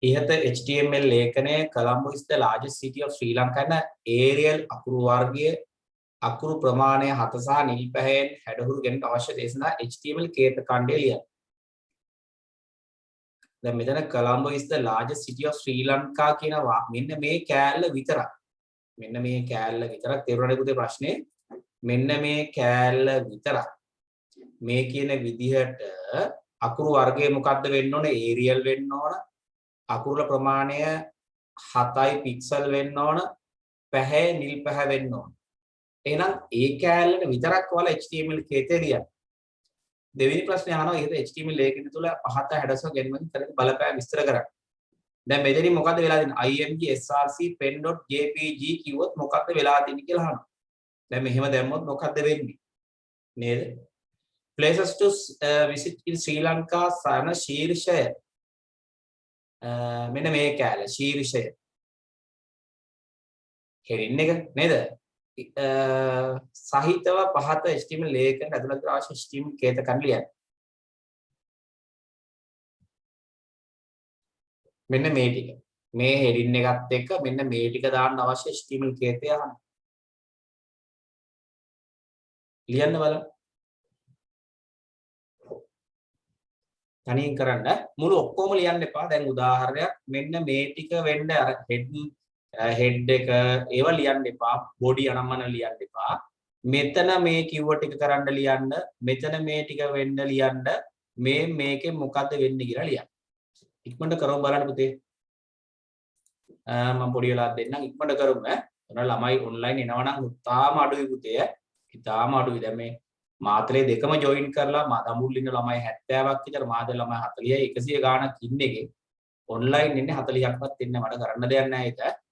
ඉහත HTML ලේඛනය Colombo is the largest city of Sri Lanka යන Arial අකුරු වර්ගයේ අකුරු ප්‍රමාණය 7 සහ නිල් පැහැයෙන් හැඩහුරු ගැනීමට අවශ්‍ය දේශනා HTML කේත ඛණ්ඩය ලියන්න. දැන් මෙතන Colombo is the largest city of Sri Lanka කියන මෙන්න මේ කෑල්ල විතරක්. මෙන්න මේ කෑල්ල විතරක් තේරුණානේ පුතේ ප්‍රශ්නේ. මෙන්න මේ කෑල්ල විතරක්. මේ කියන විදිහට අකුරු වර්ගය මොකක්ද වෙන්න ඕනේ? Arial වෙන්න ඕන. අකුරු ප්‍රමාණය 7යි පික්සල් වෙන්න ඕන. පැහැ නිල් පැහැ වෙන්න ඕන. එහෙනම් ඒ කෑල්ලට විතරක් ඔයාලා HTML කේතේ ලියන්න. දෙවෙනි ප්‍රශ්නේ අහනවා ඉහත HTML ලේඛනය තුල පහත හැඩසව ගැනීමෙන් කරන බලපෑම් විස්තර කරන්න. දැන් මෙතනින් මොකද්ද වෙලා තියෙන්නේ? img src pen.jpg කිව්වොත් මොකද්ද වෙලා තියෙන්නේ කියලා අහනවා. දැන් මෙහෙම දැම්මොත් මොකද්ද වෙන්නේ? නේද? places to visit in Sri Lanka සන ශීර්ෂය. මෙන්න මේ කෑල්ල ශීර්ෂය. heading එක නේද? සහිතව පහත HTML ලේඛන ඇතුළත අවශ්‍ය HTML කේත ඛණ්ඩ ලියන්න. මෙන්න මේ ටික. මේ heading එකත් එක්ක මෙන්න මේ ටික දාන්න අවශ්‍ය HTML කේතය අහන්න. ලියන්න බලන්න. තනියෙන් කරන්න මුළු ඔක්කොම ලියන්න එපා. දැන් උදාහරණයක් මෙන්න මේ ටික වෙන්න අර head එක ඒව ලියන්න එපා. body අනම්මන ලියන්න එපා. මෙතන මේ කිව්ව ටික කරන්න ලියන්න. මෙතන මේ ටික වෙන්න ලියන්න. මේකෙන් මොකද්ද වෙන්නේ කියලා ලියන්න. ඉක්මනට කරමු බලන්න පුතේ. මම පොඩි වෙලාවක් දෙන්නම් ඉක්මනට කරමු ඈ. ඔන්න ළමයි online එනවනම් උත්තාම අඩුයි පුතේ. ඉතාලම අඩුයි. දැන් මේ මාතලේ දෙකම ජොයින් කරලා දඹුල්ල ඉන්න ළමයි 70ක් විතර මාතලේ ළමයි 40යි 100 ගාණක් ඉන්නේ එකේ. online ඉන්නේ 40ක්වත් ඉන්නේ මට කරන්න දෙයක් නැහැ ඒක.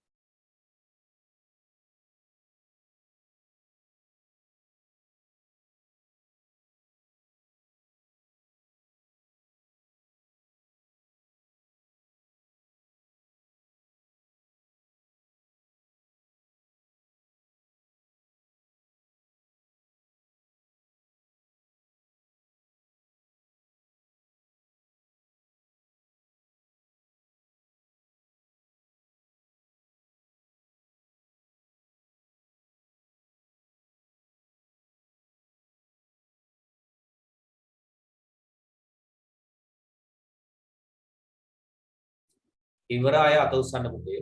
ඉවර අය අත උස්සන්න පුතේ.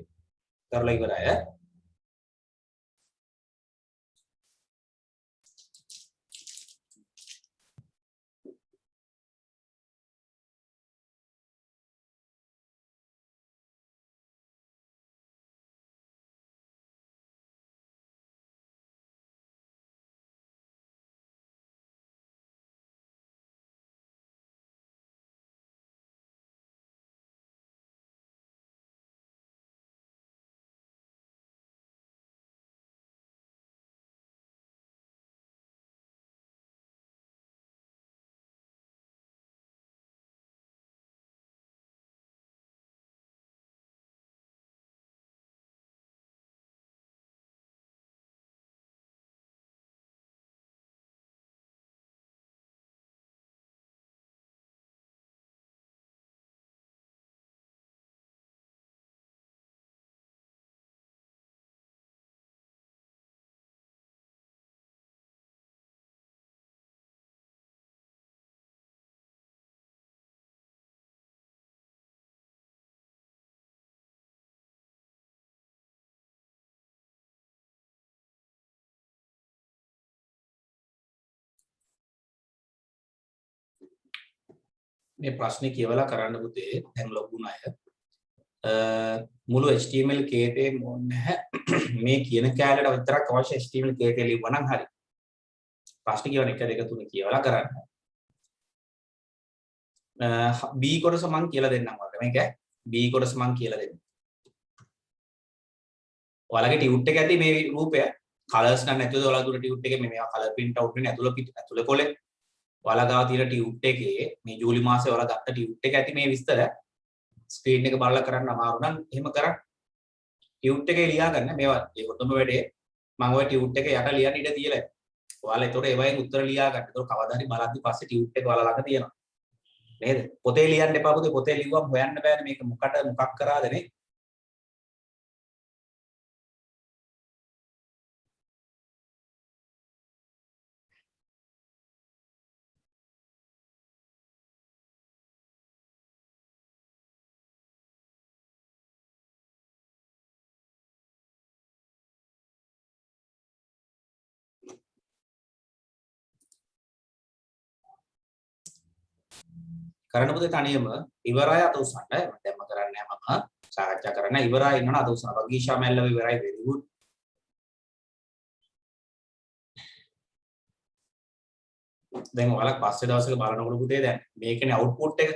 කරලා ඉවර අය. මේ ප්‍රශ්නේ කියවලා කරන්න පුතේ. දැන් ලොගුණ අය. මුළු HTML කේතේ නැහැ. මේ කියන කැලේට විතරක් අවශ්‍ය HTML කේතේ ලිව්වා නම් හරි. ප්‍රශ්න කියවන 1 2 3 කියවලා කරන්න. B කොටස මම කියලා දෙන්නම් ඔයාලට. මේක B කොටස මම කියලා දෙන්නම්. ඔයාලගේ ටියුට් එක ඇති මේ රූපය. කලර්ස් නම් නැතුවද ඔයාලා දුර ටියුට් එකේ මේවා කලර් print out වෙන්නේ ඇතුළ කොලේ. ඔයාලා ගාව තියෙන ටියුට් එකේ මේ ජූලි මාසේ ඔයාලා ගත්ත ටියුට් එක ඇති මේ විස්තර ස්ක්‍රීන් එක බලලා කරන්න අමාරු නම් එහෙම කරන්න. ටියුට් එකේ ලියා ගන්න මේවා ඒ හොතම වැඩේ මම ඔය ටියුට් එක යට ලියන්න ඉඩ තියලා. ඔයාලා ඒතකොට ඒවයින් උත්තර ලියා ගන්න. ඒතකොට කවදා හරි බලද්දි පස්සේ ටියුට් එක ඔයාලා ළඟ තියෙනවා. නේද? පොතේ ලියන්න එපා පුතේ. පොතේ ලිව්වම හොයන්න බෑනේ මේක මොකක් කරාද නේ? කරන්න පුතේ තනියම ඉවරයි අත උස්සන්න. දැන් මම කරන්නේ නැහැ මම සාකච්ඡා කරන්න ඉවරයි ඉන්නවනේ අත උස්සන්න. වගීෂා මැල්ලව ඉවරයි very good. දැන් ඔයාලා පස්සේ දවසක බලනකොට පුතේ දැන් මේකනේ අවුට්පුට් එක.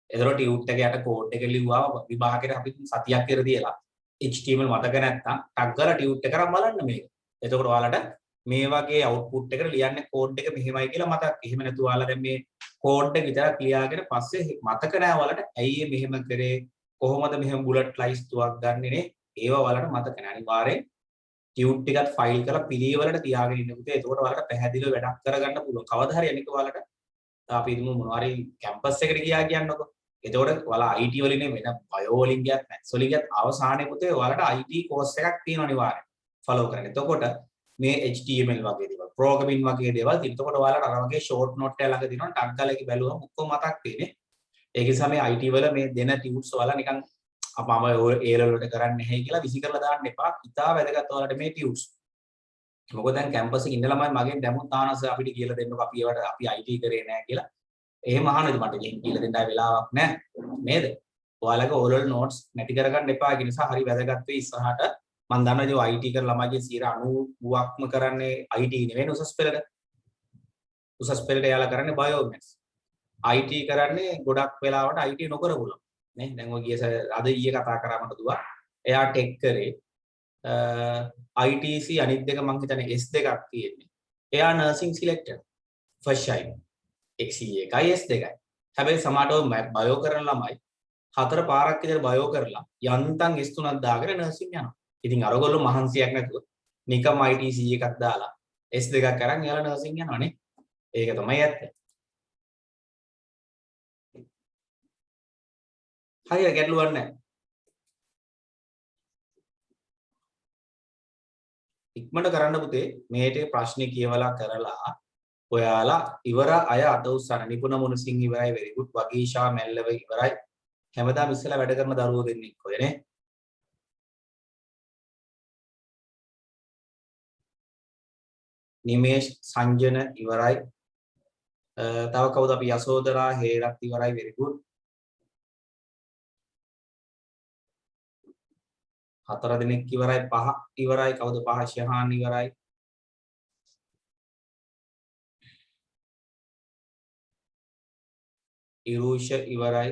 එතකොට ටියුට් එක යට කෝඩ් එක ලිව්වාම විභාගයට අපි සතියක් ඉර තියලා HTML මතක නැත්තම් ටක් කරලා ටියුට් එක කරන් බලන්න මේක. එතකොට ඔයාලට මේ වගේ අවුට්පුට් එකට ලියන්නේ කෝඩ් එක මෙහෙමයි කියලා මතක්. එහෙම නැතුව ඔයාලා දැන් මේ කෝඩ් එක විතරක් ලියාගෙන පස්සේ මතක නැහැ ඔයාලට ඇයි මෙහෙම කරේ කොහොමද මෙහෙම බුලට් ලයිස් තුවක් ගන්නෙ නේ ඒවා ඔයාලට මතක නැහැ. අනිවාර්යෙන් ටියුට් ටිකත් ෆයිල් කරලා පිළිවෙලට තියාගෙන ඉන්න පුතේ. එතකොට ඔයාලට පැහැදිලිව වැඩක් කරගන්න පුළුවන්. කවදා හරි අනික ඔයාලට අපි හිතමු මොනවා හරි කැම්පස් එකට ගියා කියන්නකො. එතකොට ඔයාලා IT වලින් වෙන බයෝ වලින් ගියත් මැත්ස් වලින් ගියත් අවසානයේ පුතේ ඔයාලට IT කෝස් එකක් තියෙනවා අනිවාර්යෙන් ෆලෝ කරන්න. එතකොට මේ HTML වගේ දේවල්, programming වගේ දේවල් තියෙන. එතකොට ඔයාලට අර වගේ short note එක ළඟ තියෙනවා ටක් ගාලා ඒක බැලුවම ඔක්කොම මතක් වෙන්නේ. ඒක නිසා මේ IT වල මේ දෙන ටියුට්ස් ඔයාලා නිකන් අපම A level වලට කරන්නේ නැහැ කියලා විසි කරලා දාන්න එපා. ඉතා වැදගත් ඔයාලට මේ ටියුට්ස්. මොකද දැන් කැම්පස් එකේ ඉන්න ළමයි මගෙන් දැමුත් තානස අපිට කියලා දෙන්නකො අපි ඒවට අපි IT කරේ නැහැ කියලා. එහෙම අහනද මට ගිහින් කියලා දෙන්න වෙලාවක් නැහැ නේද? ඔයාලගේ ඕලල් නෝට්ස් නැති කරගන්න එපා. ඒ නිසා හරි වැදගත් වෙයි ඉස්සරහට. මම දන්නවා ඉතින් IT කරන ළමයිගේ 90%ක්ම කරන්නේ IT නෙවෙයි උසස් පෙළට. උසස් පෙළට යාලා කරන්නේ බයෝමැත්ස්. IT කරන්නේ ගොඩක් වෙලාවට IT නොකරපුලම්. නේ දැන් ඔය ගිය අද ඊයේ කතා කරා මට දුවා. එයා ටෙක් කරේ ITC අනිත් දෙක මං හිතන්නේ S2ක් තියෙන්නේ. එයා nursing selected first time. XE එකයි S2යි. හැබැයි සමහරව බයෝ කරන ළමයි හතර පාරක් විතර බයෝ කරලා යන්තම් S3ක් දාගෙන නර්සින් යනවා. ඉතින් අරගොල්ලෝ මහන්සියක් නැතුව නිකම් ITC එකක් දාලා S2ක් අරන් යාලා නර්සින් යනවානේ. ඒක තමයි ඇත්ත. හරියට ගැටලුවක් නැහැ. ඉක්මනට කරන්න පුතේ මේ ටික ප්‍රශ්නේ කියවලා කරලා ඔයාලා ඉවර අය අත උස්සන නිපුණ මොනසිං ඉවරයි very good වගීෂා මැල්ලව ඉවරයි හැමදාම ඉස්සලා වැඩ කරන දරුවෝ දෙන්නෙක් ඔයනේ නිමේෂ් සංජන ඉවරයි තව කවුද අපි යසෝදරා හේරත් ඉවරයි very good හතර දිනක් ඉවරයි පහ ඉවරයි කවුද පහ ශහාන් ඉවරයි ඉරුෂ ඉවරයි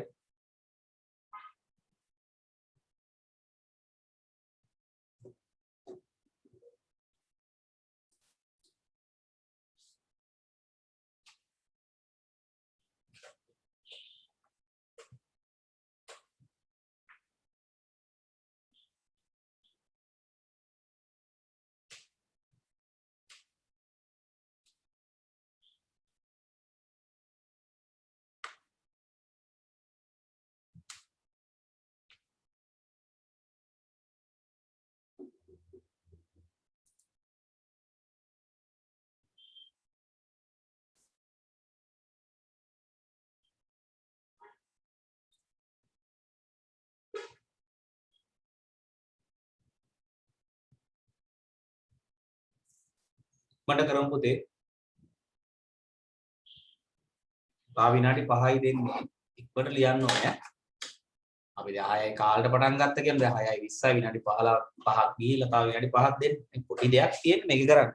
මට කරමු පුතේ තා විනාඩි 5යි දෙන්නේ ඉක්මනට ලියන්න ඕනේ අපි දැන් 6යි කාලට පටන් ගත්ත කියමු දැන් 6යි 20යි විනාඩි 5ක් ගිහිල්ලා තා විනාඩි 5ක් දෙන්න පොඩි දෙයක් තියෙන්නේ මේක කරන්න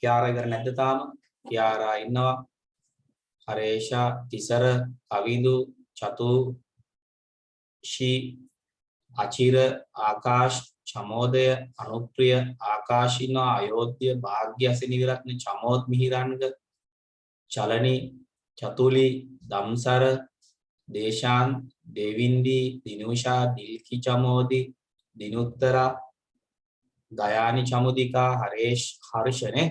කියාරා ඉවර නැද්ද තාම කියාරා ඉන්නවා හරේෂා තිසර කවිදු චතු ෂී අචිර ආකාශ් චමෝදය අනුප්‍රිය ආකාශින අයෝධ්‍ය භාග්‍යසිනි විරත්න චමෝද් මිහිරංග චලනි චතුලි දම්සර දේශාන් දේවින්දි දිනුෂා දිල්කි චමෝදි දිනුත්තර දයානි චමුදිකා හරේෂ් හර්ෂනේ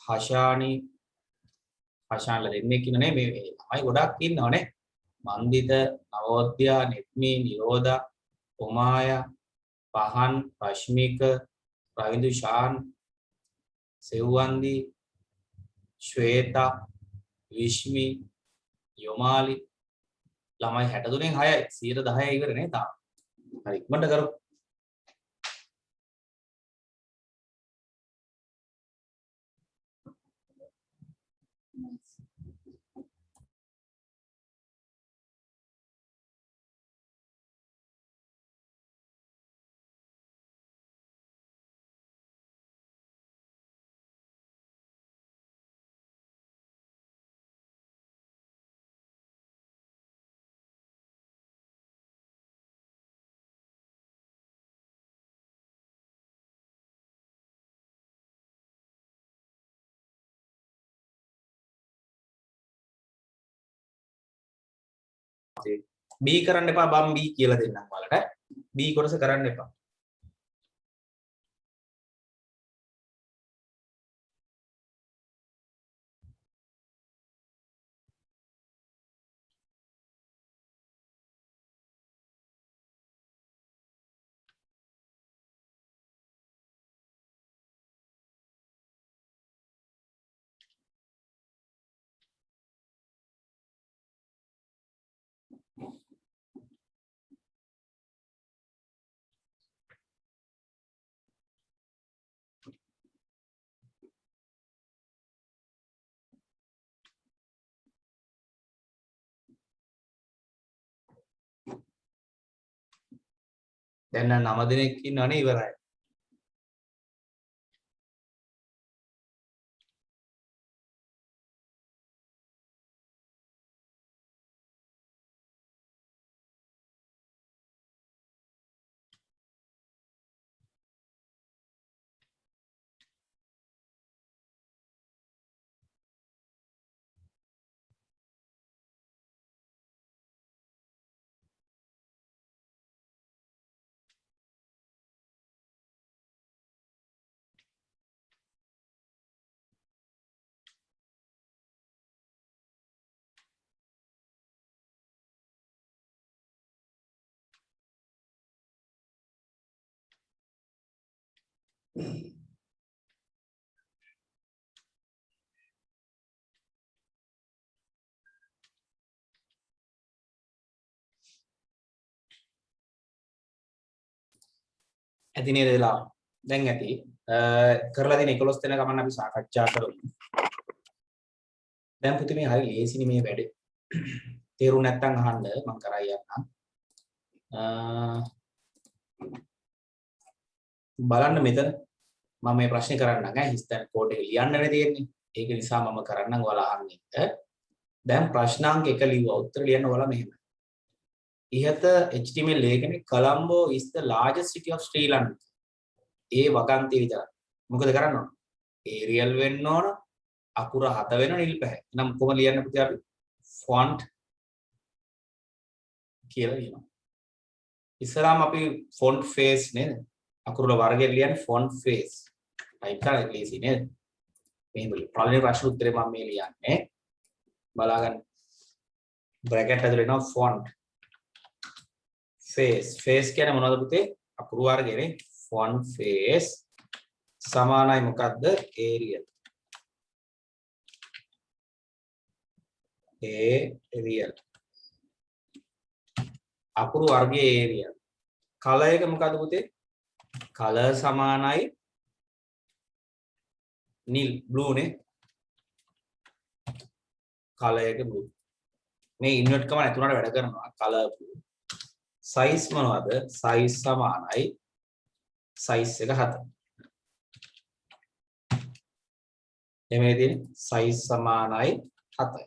හෂානි හෂාන්ල දෙන්නෙක් ඉන්නනේ මේ ළමයි ගොඩක් ඉන්නවනේ මන්දිත නවෝද්‍යා නෙත්මි නිරෝධා උමාය පහන් රශ්මික රවින්දු ශාන් සෙව්වන්දි ශ්වේතා විශ්මි යොමාලි ළමයි 63න් 6යි 10 ඉවරනේ තාම හරි ඉක්මනට කරමු B කරන්න එපා බම් B කියලා දෙන්නම් ඔයාලට B කොටස කරන්න එපා දැන් නම් 9 දෙනෙක් ඉන්නවනේ ඉවරයි ඇති නේද වෙලාව දැන් ඇති කරලා තියෙන 11 දෙනා ගමන් අපි සාකච්ඡා කරමු දැන් පුතේ මේ හරි ලේසිනේ මේ වැඩේ තේරුම් නැත්නම් අහන්න මම කරා යන්නම් බලන්න මෙතන මම මේ ප්‍රශ්නේ කරන්නම් ඈ හිස්තැන් කෝඩ් එක ලියන්නනේ තියෙන්නේ ඒක නිසා මම කරන්නම් ඔයාලා අහන්න ඉන්න දැන් ප්‍රශ්නාංක 1 ලිව්වා උත්තර ලියන්න ඔයාලා මෙහෙම ඉහත HTML ලේඛනේ Colombo is the largest city of Sri Lanka ඒ වගන්තිය විතරයි මොකද කරන්න ඕන Arial වෙන්න ඕන අකුර 7 වෙන නිල් පැහැ එහෙනම් කොහොම ලියන්න පුතේ අපි font කියලා ලියනවා ඉස්සරහම අපි font face නේද අකුරු වල වර්ගයෙන් ලියන්නේ font face ටයිප් කරලා ලේසි නේද මෙහෙම පළවෙනි ප්‍රශ්න උත්තරේ මම මේ ලියන්නේ බලාගන්න බ්‍රැකට් ඇතුලේ එනවා font face කියන්නේ මොනවද පුතේ අකුරු වර්ගයනේ font face සමානයි මොකද්ද Arial Arial අකුරු වර්ගයේ Arial color එක මොකද්ද පුතේ color සමානයි නිල් blue නේ color එක blue මේ ඉන්වර්ට් කම නැතුණාට වැඩ කරනවා color blue size මොනවද size සමානයි size එක 7 එමේ තියෙන size සමානයි 7යි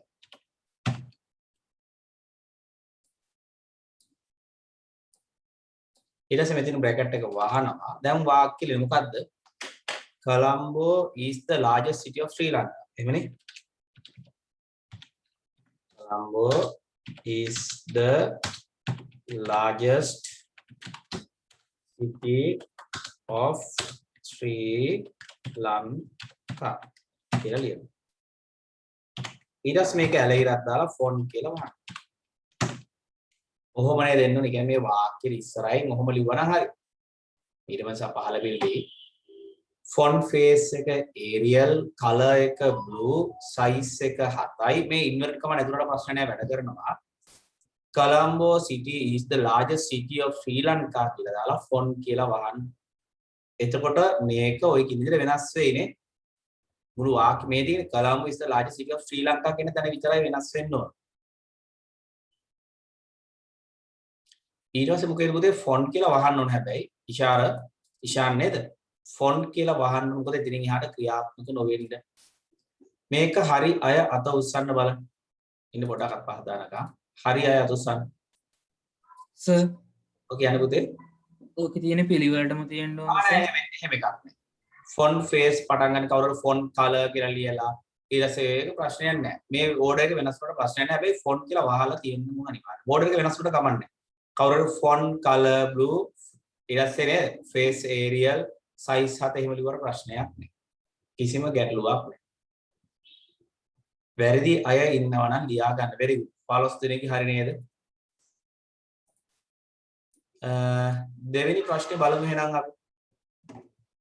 ඊට පස්සේ මෙතන බ්‍රැකට් එක වහනවා දැන් වාක්‍යෙ මොකද්ද Colombo is the largest city of Sri Lanka එහෙමනේ Colombo is the largest city of Sri Lanka කියලා ලියමු. ඊට පස්සේ මේක ඇලයිරක් දාලා ෆොන්ට් කියලා වහන්න. ඔහොම නේද එන්න ඕනේ. කියන්නේ මේ වාක්‍යෙ ඉස්සරහින් ඔහොම ලිව්වනම් හරි. ඊට පස්සේ පහළ බෙල්ලේ font face එක Arial, color එක blue, size එක 7යි. මේ invert command ඇතුළට ප්‍රශ්න නැහැ වැඩ කරනවා. Colombo city is the largest city of Sri Lanka කියලා දාලා font කියලා වහන්න. එතකොට මේක ওই කිනිදෙට වෙනස් වෙයිනේ. මුළු වාක්‍ය මේ තියෙන Colombo is the largest city of Sri Lanka කියන තැන විතරයි වෙනස් වෙන්න ඕන. ඊට පස්සේ මොකද පුතේ font කියලා වහන්න ඕන හැබැයි ඉෂාන් නේද? font කියලා වහන්න මොකද ඉතින් එහාට ක්‍රියාත්මක නොවෙන්න. මේක හරි අය අත උස්සන්න බලන්න. ඉන්න පොඩක් අත් පහදානකම්. හරි අය අත උස්සන්න. සර් ඔක කියන්නේ පුතේ. ඕකේ තියෙන පිළිවෙලටම තියෙන්න ඕන සර්. එහෙම එකක් නෑ. font face පටන් ගන්න කවුරුහරි font color කියලා ලියලා ඊට පස්සේ ඒක ප්‍රශ්නයක් නෑ. මේ order එක වෙනස් කරලා ප්‍රශ්නයක් නෑ. හැබැයි font කියලා වහලා තියෙන්න ඕන අනිවාර්යයෙන්. border එක වෙනස් කරලා කමක් නෑ. කවුරුහරි font color blue ඊට පස්සේ නේ face Arial size 7 එහෙම ලිව්වට ප්‍රශ්නයක් නෑ. කිසිම ගැටලුවක් නෑ. වැරදි අය ඉන්නවා නම් ලියා ගන්න. very good. 15 දිනකේ හරි නේද? දෙවෙනි ප්‍රශ්නේ බලමු එහෙනම් අපි.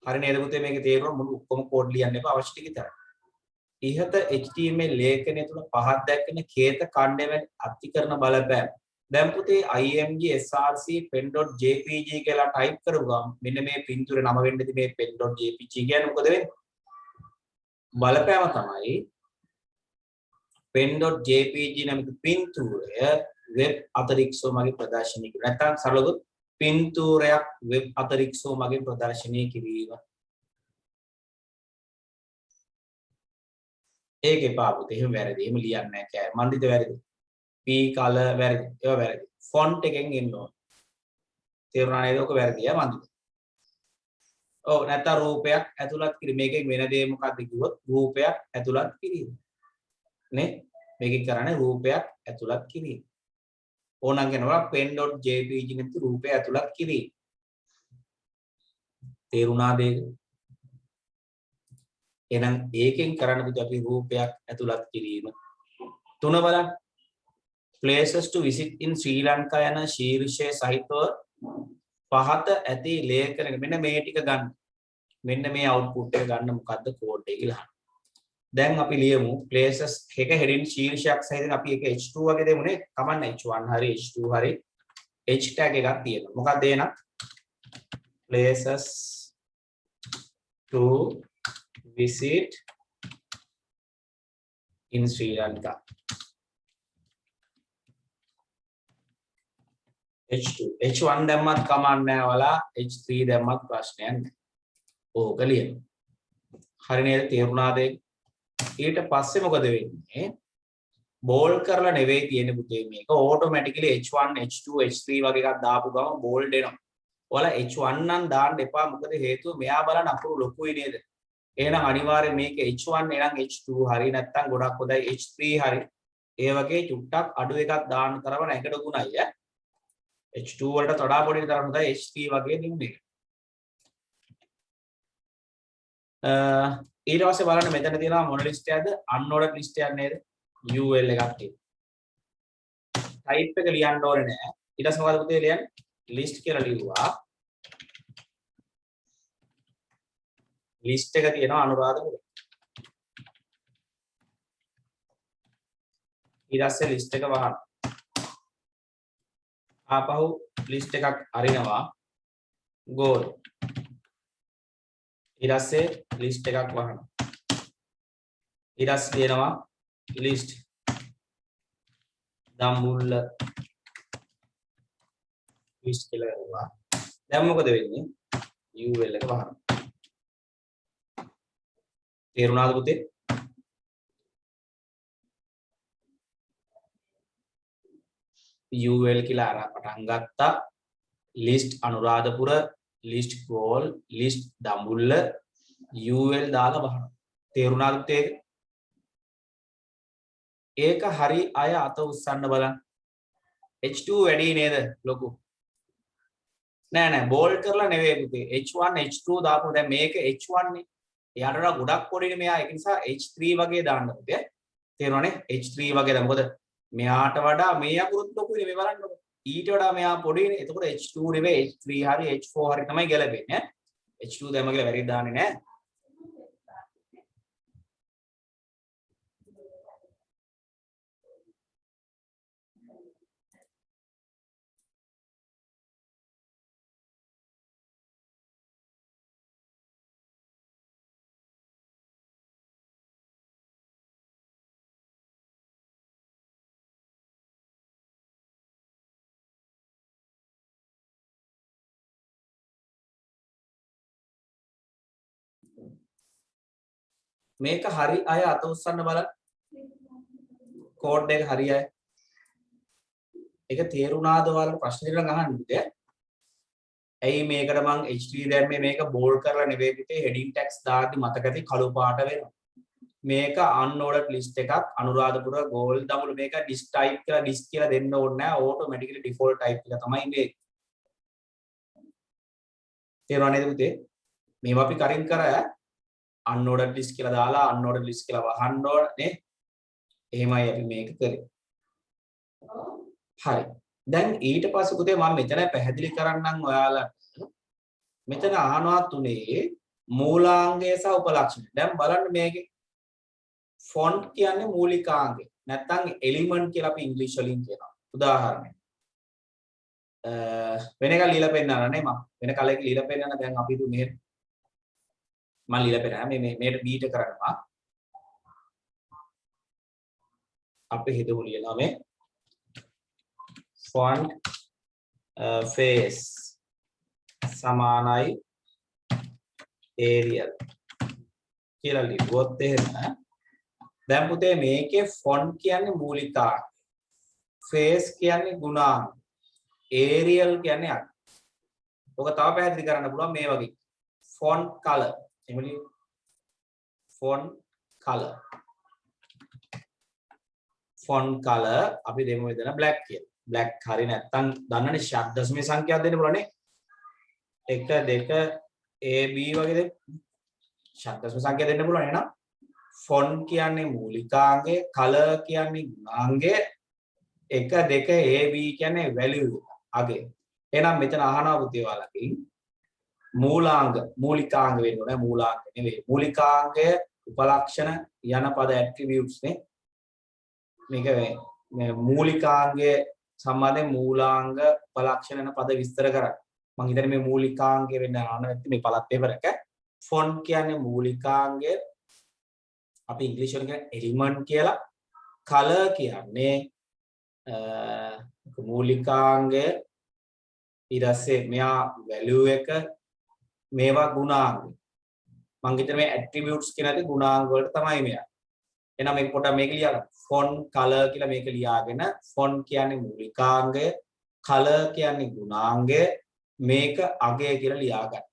හරි නේද පුතේ මේකේ තේරුම මුළු ඔක්කොම කෝඩ් ලියන්න එපා අවශ්‍ය ටික විතරයි. ඉහත HTML ලේඛනය තුල පහත් දැක්වෙන කේත ඛණ්ඩය අතිකරන බලපෑම. දැන් පුතේ img src pen.jpg කියලා ටයිප් කරපු ගමන් මෙන්න මේ පින්තූරේ නම වෙන්නේදී මේ pen.jpg කියන්නේ මොකද වෙන්නේ? බලපෑම තමයි pen.jpg නමිත පින්තූරය වෙබ් අතරික්ෂව මගේ ප්‍රදර්ශනය කිරීම. නැත්නම් සරලව පින්තූරයක් වෙබ් අතරික්ෂව මගේ ප්‍රදර්ශනය කිරීම. ඒක එපා පුතේ. එහෙම වැරදි. එහෙම ලියන්නේ නැහැ කෑ. මන්දිත වැරදි. p color වැරදි. ඒවා වැරදි. font එකෙන් එන්න ඕන. තේරුණා නේද? ඔක වැරදි යා මන්දිත. ඔව් නැත්නම් රූපයක් ඇතුළත් කිරීම. මේකෙන් වෙන දේ මොකක්ද කිව්වොත් රූපයක් ඇතුළත් කිරීම. නේ? මේකෙන් කරන්නේ රූපයක් ඇතුළත් කිරීම. ඕනනම් කියනවා pen.jpg නැති රූපය ඇතුළත් කිරීම. තේරුණාද ඒක? එහෙනම් ඒකෙන් කරන්න පුතේ අපි රූපයක් ඇතුළත් කිරීම. තුන බලන්න. places to visit in Sri Lanka යන ශීර්ෂය සහිතව පහත ඇති ලේඛන මෙන්න මේ ටික ගන්න. මෙන්න මේ output එක ගන්න මොකද්ද කෝඩ් එක කියලා අහන්න. දැන් අපි ලියමු places එක heading ශීර්ෂයක් සහිතව අපි ඒක h2 වගේ දෙමුනේ. කමන්න h1 හරි h2 හරි h tag එකක් තියෙනවා. මොකක්ද ඒ නම් places to visit in Sri Lanka. H2 H1 දැම්මත් කමක් නැහැ වලා H3 දැම්මත් ප්‍රශ්නයක් නැහැ. ඕක ලියන්න. හරි නේද? තේරුණාද? ඊට පස්සේ මොකද වෙන්නේ? බෝල්ඩ් කරලා නෙවෙයි තියෙන්නේ පුතේ මේක. ඔටෝමැටිකලි H1 H2 H3 වගේ එකක් දාපු ගමන් බෝල්ඩ් එනවා. ඔයාලා H1 නම් දාන්න එපා. මොකද හේතුව මෙයා බලන අකුරු ලොකුයි නේද? එහෙනම් අනිවාර්යයෙන් මේක H1 එනම් H2 හරි නැත්නම් ගොඩක් හොඳයි H3 හරි. ඒ වගේ චුට්ටක් අඩු එකක් දාන්න තරම නැකට ගුණයි ඈ. H2 වලට වඩා පොඩි තරම හොඳයි H3 වගේ නෙමෙයි. ඊට පස්සේ බලන්න මෙතන තියෙනවා මොන ලිස්ට් එකක්ද? unordered ලිස්ට් එකක් නේද? UL එකක් තියෙනවා. type එක ලියන්න ඕනේ නෑ. ඊට පස්සේ මොකද පුතේ ලියන්නේ? list කියලා ලියුවා. list එක තියෙනවා අනුරාධපුර. ඊට පස්සේ list එක වහන්න. ආපහු list එකක් අරිනවා. goal. ඊට පස්සේ list එකක් වහන්න. ඊට පස්සේ දෙනවා list දම්බුල්ල list කියලා කරනවා. දැන් මොකද වෙන්නේ? UL එක වහන්න. තේරුණාද පුතේ? UL කියලා අර පටන් ගත්තා. list Anuradhapura, list goal, list Dambulla UL දාලා වහනවා. තේරුණාද පුතේ? ඒක හරි අය අත උස්සන්න බලන්න. H2 වැඩි නේද? ලොකු. නෑ නෑ බෝල්ඩ් කරලා නෙවෙයි පුතේ. H1 H2 දාපුවා දැන් මේක H1 නේ. එයාට වඩා ගොඩක් පොඩිනේ මෙයා. ඒක නිසා H3 වගේ දාන්න පුතේ. තේරුණානේ? H3 වගේ දාන්න. මොකද මෙයාට වඩා මේ අකුරුත් ලොකුනේ මේ බලන්නකො. ඊට වඩා මෙයා පොඩිනේ. එතකොට H2 නෙවෙයි H3 හරි H4 හරි තමයි ගැලපෙන්නේ. H2 දැම්ම කියලා වැරදි දාන්නේ නැහැ. මේක හරි අය අත උස්සන්න බලන්න. කෝඩ් එක හරි අය. ඒක තේරුණාද ඔයාලට ප්‍රශ්න දෙකක් අහන්න පුතේ. ඇයි මේකට මං H3 දැම්මේ මේක බෝල්ඩ් කරලා නෙවෙයි පුතේ heading tags දාද්දි මතක ඇති කළු පාට වෙනවා. මේක unordered list එකක් අනුරාධපුර gold දමළු මේක disk type කියලා disk කියලා දෙන්න ඕනේ නැහැ automatically default type එක තමයි මේ. තේරුණා නේද පුතේ? මේවා අපි කරින් කර unordered list කියලා දාලා unordered list කියලා වහන්න ඕනේ. එහෙමයි අපි මේක කරේ. හරි. දැන් ඊට පස්සේ පුතේ මම මෙතන පැහැදිලි කරන්නම් ඔයාලට. මෙතන අහනවා තුනේ මූලාංගය සහ උපලක්ෂණ. දැන් බලන්න මේකේ font කියන්නේ මූලිකාංගය. නැත්නම් element කියලා අපි ඉංග්‍රීසි වලින් කියනවා. උදාහරණයක්. වෙන එකක් ලියලා පෙන්නන්න නේ මම. වෙන කලයක ලියලා පෙන්නන්න දැන් අපි දු මෙහෙම මම ලියලා පෙන්නන්න මේට බීට කරනවා. අපි හිතමු ලියනවා මේ font face සමානයි Arial කියලා ලියුවොත් එහෙම දැන් පුතේ මේකේ font කියන්නේ මූලිකාංග face කියන්නේ ගුණාංග Arial කියන්නේ අක්. ඔක තව පැහැදිලි කරන්න පුළුවන් මේ වගේ font color එමුලි font color අපි දෙමු එතන black කියලා. black හරි නැත්තම් දන්නනේ ශබ්දස්මේ සංඛ්‍යාවක් දෙන්න පුළුවන් නේ. 1 2 AB වගේ දෙන්න. ශබ්දස්මේ සංඛ්‍යා දෙන්න පුළුවන් එහෙනම් font කියන්නේ මූලිකාංගය, color කියන්නේ ගුණාංගය, 1 2 AB කියන්නේ value අගේ. එහෙනම් මෙතන අහනවා පුතේ ඔයාලකින් මූලිකාංග වෙන්න ඕනේ මූලාංග නෙවෙයි. මූලිකාංගය උපලක්ෂණ යන පද attributes නේ. මේක මේ මූලිකාංගය සම්බන්ධයෙන් මූලාංග උපලක්ෂණ යන පද විස්තර කරා. මම හිතන්නේ මේ මූලිකාංගය වෙන්න ආන නැත්නම් මේ පළත් පේපර් එක. font කියන්නේ මූලිකාංගය. අපි ඉංග්‍රීසි වලින් කියන element කියලා. color කියන්නේ මූලිකාංගය. ඊට පස්සේ මෙයා value එක මේවා ගුණාංග. මම හිතන්නේ මේ attributes කියනදී ගුණාංග වලට තමයි මෙයා. එහෙනම් මේක පොඩ්ඩක් මේක ලියන්න. font color කියලා මේක ලියාගෙන font කියන්නේ මූලිකාංගය, color කියන්නේ ගුණාංගය, මේක අගය කියලා ලියා ගන්න.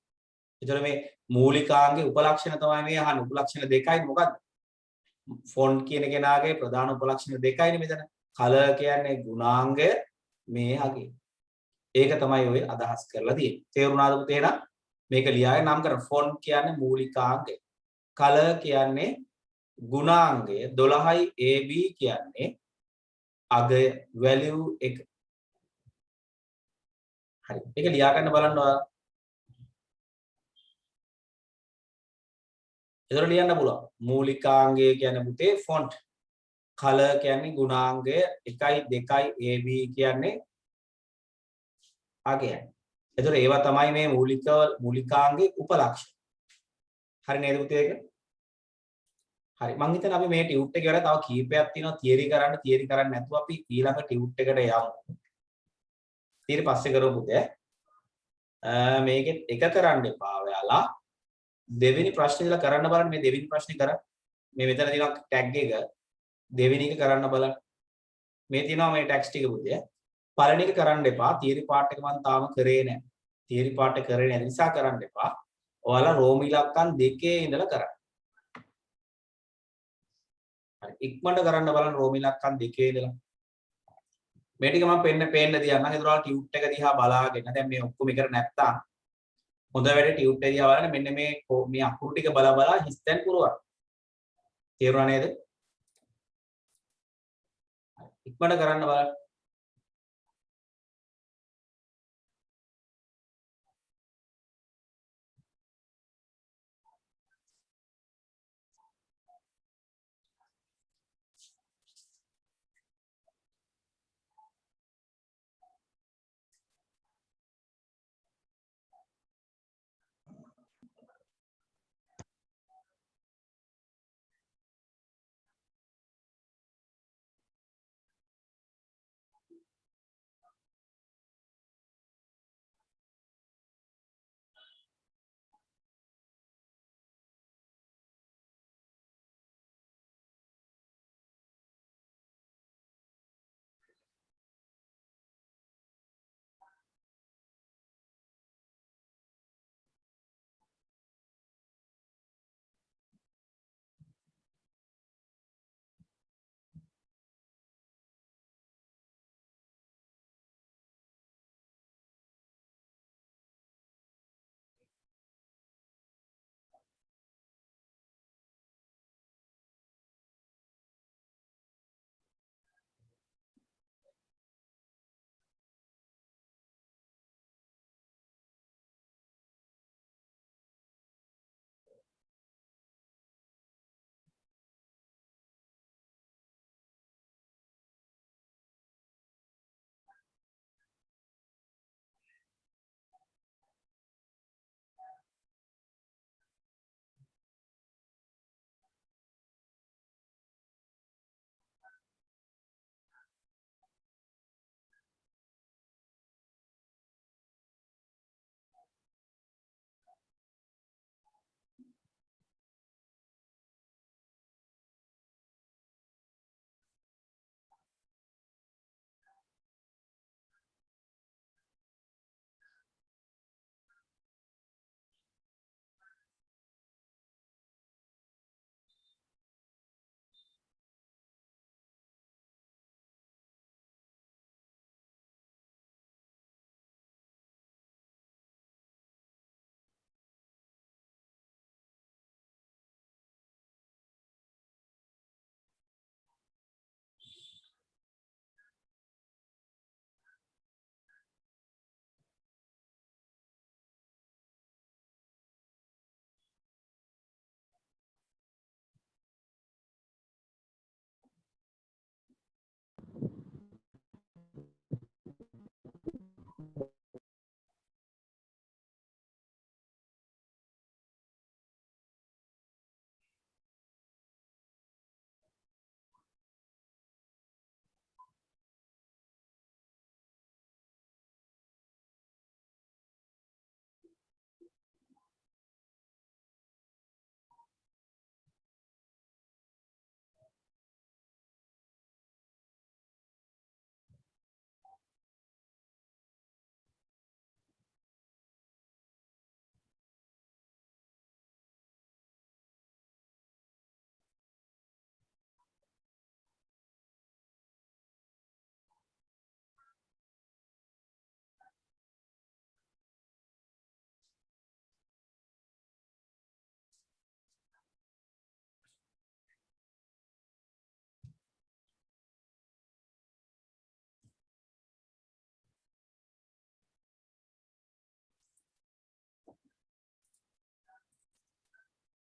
එතකොට මේ මූලිකාංගයේ උපලක්ෂණ තමයි මේ අහන්නේ. උපලක්ෂණ දෙකයි මොකද්ද? font කියන කෙනාගේ ප්‍රධාන උපලක්ෂණ දෙකයිනේ මෙතන. color කියන්නේ ගුණාංගය, මේ අගය. ඒක තමයි ඔය අදහස් කරලා තියෙන්නේ. තේරුණාද පුතේ එහෙනම්? මේක ලියාගෙන නම් කරන font කියන්නේ මූලිකාංගය. color කියන්නේ ගුණාංගය 12යි AB කියන්නේ අගය value එක. හරි. ඒක ලියා ගන්න බලන්න ඔයාලා. ඒතර ලියන්න පුළුවන්. මූලිකාංගය කියන්නේ පුතේ font. color කියන්නේ ගුණාංගය 1යි 2යි AB කියන්නේ අගයයි. ඒතර ඒවා තමයි මේ මූලිකාංගයේ උපලක්ෂණ. හරි නේද පුතේ ඒක? හරි මම හිතන්නේ අපි මේ ටියුට් එකේ වල තව කීපයක් තියෙනවා තියරි කරන්න නැතුව අපි ඊළඟ ටියුට් එකට යමු. ඊට පස්සේ කරමු පුතේ. මේකෙත් එක කරන්න එපා ඔයාලා. දෙවෙනි ප්‍රශ්නේ ඉඳලා කරන්න බලන්න මේ දෙවෙනි ප්‍රශ්නේ කරා. මේ මෙතන තියෙනවා ටැග් එක. දෙවෙනි එක කරන්න බලන්න. මේ තියෙනවා මේ ටැග්ස් ටික පුතේ. පළවෙනි එක කරන්න එපා. තියරි පාර්ට් එක මම තාම කරේ නැහැ. තියරි පාර්ට් එක කරේ නැති නිසා කරන්න එපා. ඔයාලා රෝම ඉලක්කම් දෙකේ ඉඳලා කරන්න. හරි ඉක්මනට කරන්න බලන්න රෝම ඉලක්කම් දෙකේ ඉඳලා. මේ ටික මම පෙන්න තියන්නම්. ඒතර ඔයාලා ටියුට් එක දිහා බලාගෙන දැන් මේ ඔක්කොම එකට නැත්තම් හොඳ වැඩ ටියුට් එක දිහා බලන්න මෙන්න මේ අකුරු ටික බලා බලා හිස්තැන් පුරවන්න. තේරුණා නේද? ඉක්මනට කරන්න බලන්න.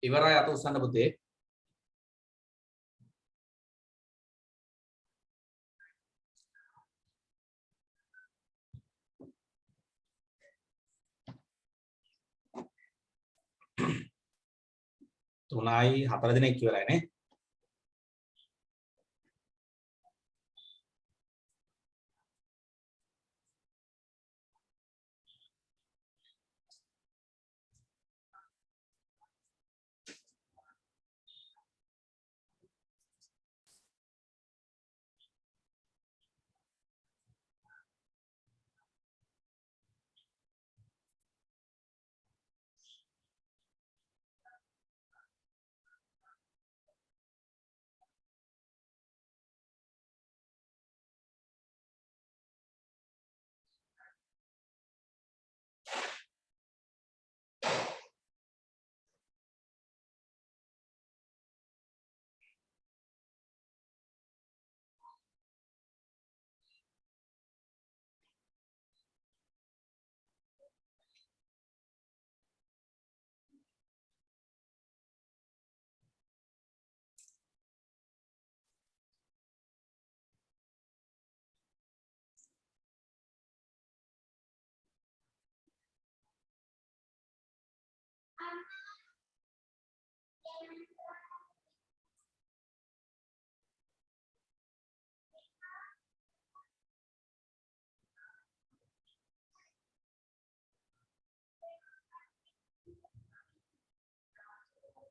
ඉවරයි අත උස්සන්න පුතේ. තුනයි 4 දිනක් ඉවරයි නේ.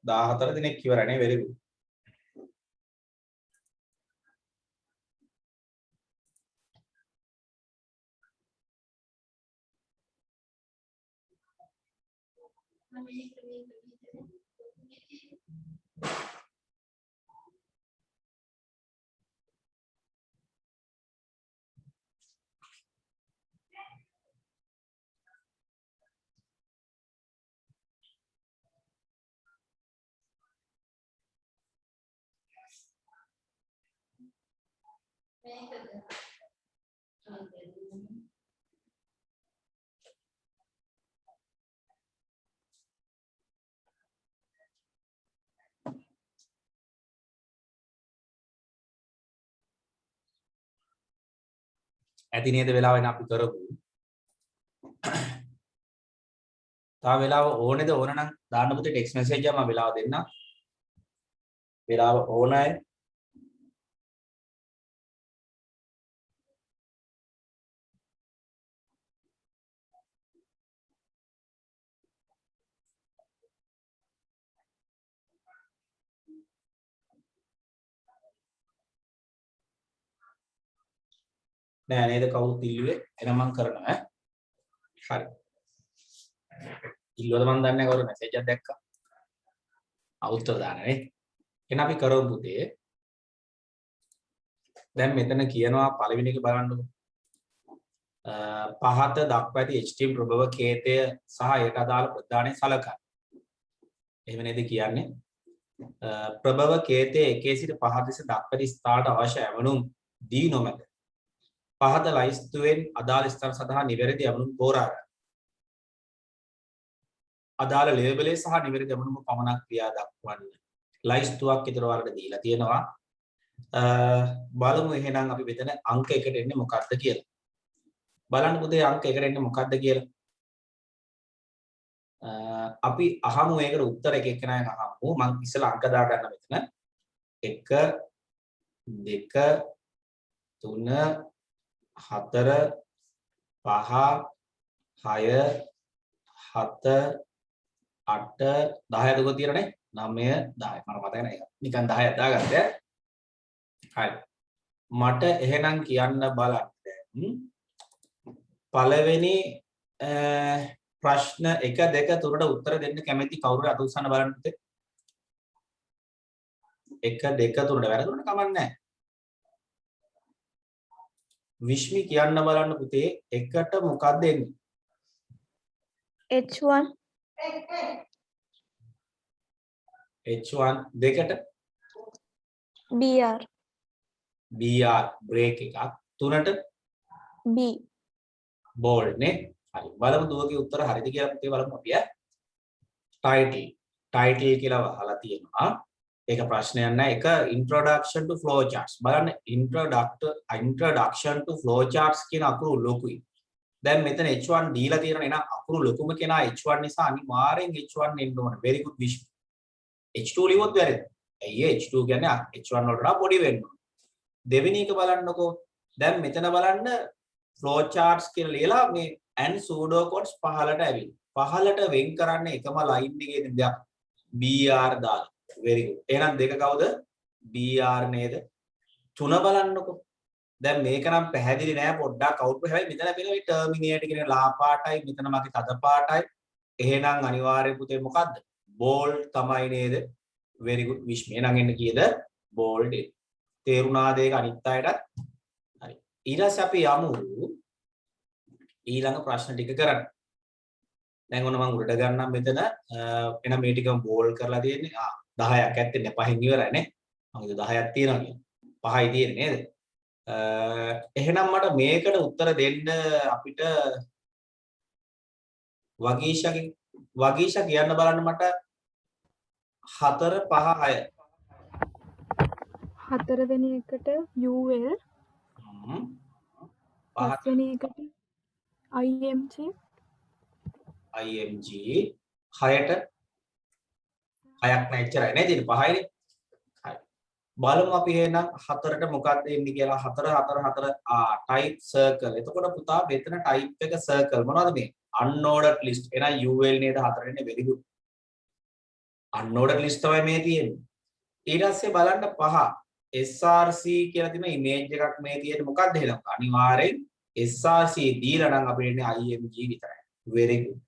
14 දිනක් ඉවරනේ very good. ඇති නේද වෙලාවෙන් අපි කරමු. තා වෙලාව ඕනේද ඕන නම් දාන්න පුතේ ටෙක්ස්ට් මැසේජ් එක මම වෙලාව දෙන්න. වෙලාව ඕනයි. නෑ නේද කවුරුත් ඉල්ලුවේ එහෙනම් මම කරනවා ඈ. හරි. ඉල්ලුවද මන් දන්නේ කවුරු මැසේජ් එකක් දැක්කා. උත්තර දාන්න නේ. එහෙනම් අපි කරමු පුතේ. දැන් මෙතන කියනවා පළවෙනි එක බලන්නකො. පහත දක්වා ඇති HTM ප්‍රභව කේතය සහ ඒට අදාළ ප්‍රධානය සලකන්න. එහෙම නේද කියන්නේ? ප්‍රභව කේතයේ 1 සිට 5 දෙස දක්වා ඇති ස්ථානට අවශ්‍ය ඇවණුම් දී නොමැත. පහත ලයිස්තුවෙන් අදාළ ස්ථාන සඳහා නිවැරදි ඇවණුම් තෝරා ගන්න. අදාළ ලේබලේ සහ නිවැරදි ඇවණුම පමණක් ක්‍රියා දක්වන්න. ලයිස්තුවක් විතර වලට දීලා තියෙනවා. බලමු එහෙනම් අපි මෙතන අංක 1ට එන්නේ මොකක්ද කියලා. බලන්න පුතේ අංක 1ට එන්නේ මොකක්ද කියලා. අපි අහමු ඒකට උත්තර එක එක්කෙනාගෙන් අහමු. මම ඉස්සෙල්ලා අංක දා ගන්න මෙතන. 1 2 3 4 5 6 7 8 10 දුක තියෙනනේ 9 10 මම මතක නැහැ නිකන් 10ක් දාගත්තා. හරි මට එහෙනම් කියන්න බලන්න පළවෙනි ප්‍රශ්න 1 2 3ට උත්තර දෙන්න කැමති කවුරු අත උස්සන්න බලන්න පුතේ. 1 2 3ට වැරදුනට කමක් නැහැ. විශ්මි කියන්න බලන්න පුතේ එකට මොකක්ද එන්නේ? H1 H1 දෙකට BR BR බ්‍රේක් එකක් තුනට B බෝල්ඩ් නේ. හරි බලමු දුවගේ උත්තර හරිද කියලා පුතේ බලමු අපි ටයිටල් කියලා අහලා තියෙනවා. ඒක ප්‍රශ්නයක් නෑ. ඒක introduction to flow charts. බලන්න introduction to flow charts කියන අකුරු ලොකුයි. දැන් මෙතන H1 දීලා තියෙනවා නේද? අකුරු ලොකුම කෙනා H1 නිසා අනිවාර්යෙන් H1 එන්න ඕන. very good wish. H2 ලියුවොත් වැරදි. ඇයි H2 කියන්නේ H1 වලට වඩා පොඩි වෙන්න ඕන. දෙවෙනි එක බලන්නකෝ. දැන් මෙතන බලන්න flow charts කියලා ලියලා මේ and pseudo codes පහලට ඇවිල්ලා. පහලට වෙන් කරන්න එකම line එකේ දෙයක් BR දාලා. very good. එහෙනම් දෙක කවුද? BR නේද? තුන බලන්නකෝ. දැන් මේක නම් පැහැදිලි නෑ පොඩ්ඩක් අවුට් හැබැයි මෙතන පේන මේ ටර්මිනේට් කියන ලා පාටයි මෙතන මගේ තද පාටයි. එහෙනම් අනිවාර්යයෙන් පුතේ මොකද්ද? බෝල්ඩ් තමයි නේද? very good wish. එහෙනම් එන්න කීයද? බෝල්ඩ්. තේරුණාද ඒක අනිත් අයටත්? හරි. ඊළඟට අපි යමු ඊළඟ ප්‍රශ්න ටික කරන්න. දැන් ඔන්න මම උඩට ගන්නම් මෙතන එහෙනම් මේ ටිකම බෝල්ඩ් කරලා තියෙන්නේ 10ක් ඇත්තේ නෑ 5න් ඉවරයි නේ. මම හිතුවා 10ක් තියෙනවා කියලා. 5යි තියෙන්නේ නේද? එහෙනම් මට මේකට උත්තර දෙන්න අපිට වගීෂා කියන්න බලන්න මට 4 5 6 හතරවෙනි එකට UL පස්වෙනි එකට IMG 6ට 6ක් නෑ එච්චරයි නේද? ඉතින් 5යිනේ. හරි. බලමු අපි එහෙනම් 4ට මොකක්ද එන්නේ කියලා 4 4 4 type circle. එතකොට පුතා මෙතන type එක circle මොනවද මේ? unordered list. එහෙනම් UL නේද 4 වෙන්නේ very good. unordered list තමයි මේ තියෙන්නේ. ඊට පස්සේ බලන්න 5 SRC කියලා තියෙන image එකක් මේ තියෙන්නේ මොකක්ද එහෙනම්? අනිවාර්යෙන් SRC දීලා නම් අපිට එන්නේ IMG විතරයි. very good.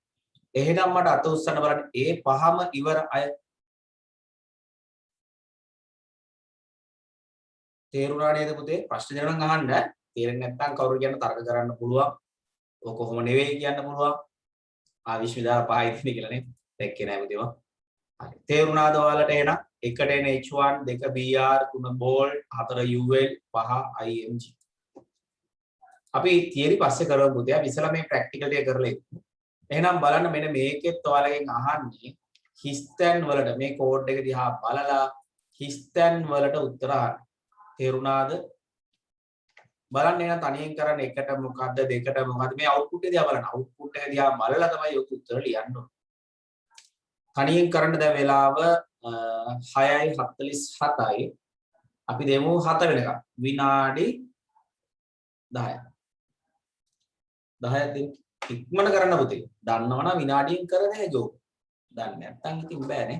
එහෙනම් මට අත උස්සන්න බලන්න ඒ පහම ඉවර අය තේරුණා නේද පුතේ? ප්‍රශ්න දෙනවා නම් අහන්න. තේරෙන්නේ නැත්නම් කවුරු කියන්න තර්ක කරන්න පුළුවන්. ඔක කොහොම නෙවෙයි කියන්න පුළුවන්. විශ්වවිද්‍යාල පහයි තියෙන කියලා නේ. දැක්කේ නෑ පුතේම. හරි. තේරුණාද ඔයාලට එහෙනම්? එකට එන H1 2 BR 3 bolt 4 UL 5 IMG. අපි තියරි පස්සේ කරමු පුතේ. අපි ඉස්සලා මේ ප්‍රැක්ටිකල් එක කරලා ඉමු. එහෙනම් බලන්න මෙන්න මේකෙත් ඔයාලගෙන් අහන්නේ හිස්තැන් වලට මේ කෝඩ් එක දිහා බලලා හිස්තැන් වලට උත්තර අහන්න. තේරුණාද? බලන්න එහෙනම් තනියෙන් කරන්න එකට මොකද්ද දෙකට මොකද්ද මේ අවුට්පුට් එක දිහා බලන්න. අවුට්පුට් එක දිහා බලලා තමයි ඔක උත්තර ලියන්න ඕනේ. තනියෙන් කරන්න දැන් වෙලාව 6:47යි. අපි දෙමු 7 වෙනකම්. විනාඩි 10ක්. 10ක් දෙන්න. ඉක්මන කරන්න පුතේ. දන්නවනම් විනාඩියෙන් කර දෙજો. දන්නේ නැත්නම් ඉතින් බෑනේ.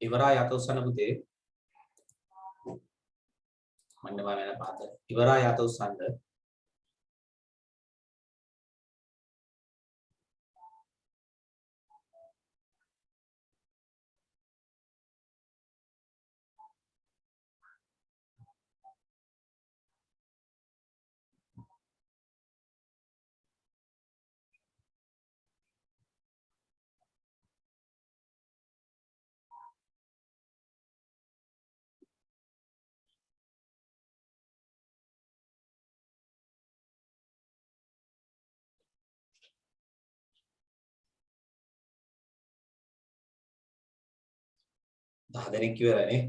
ඉවරයි අත උස්සන්න පුතේ. මන්න බා වෙන පාත. ඉවරයි අත උස්සන්න. 10 දෙනෙක් ඉවරනේ.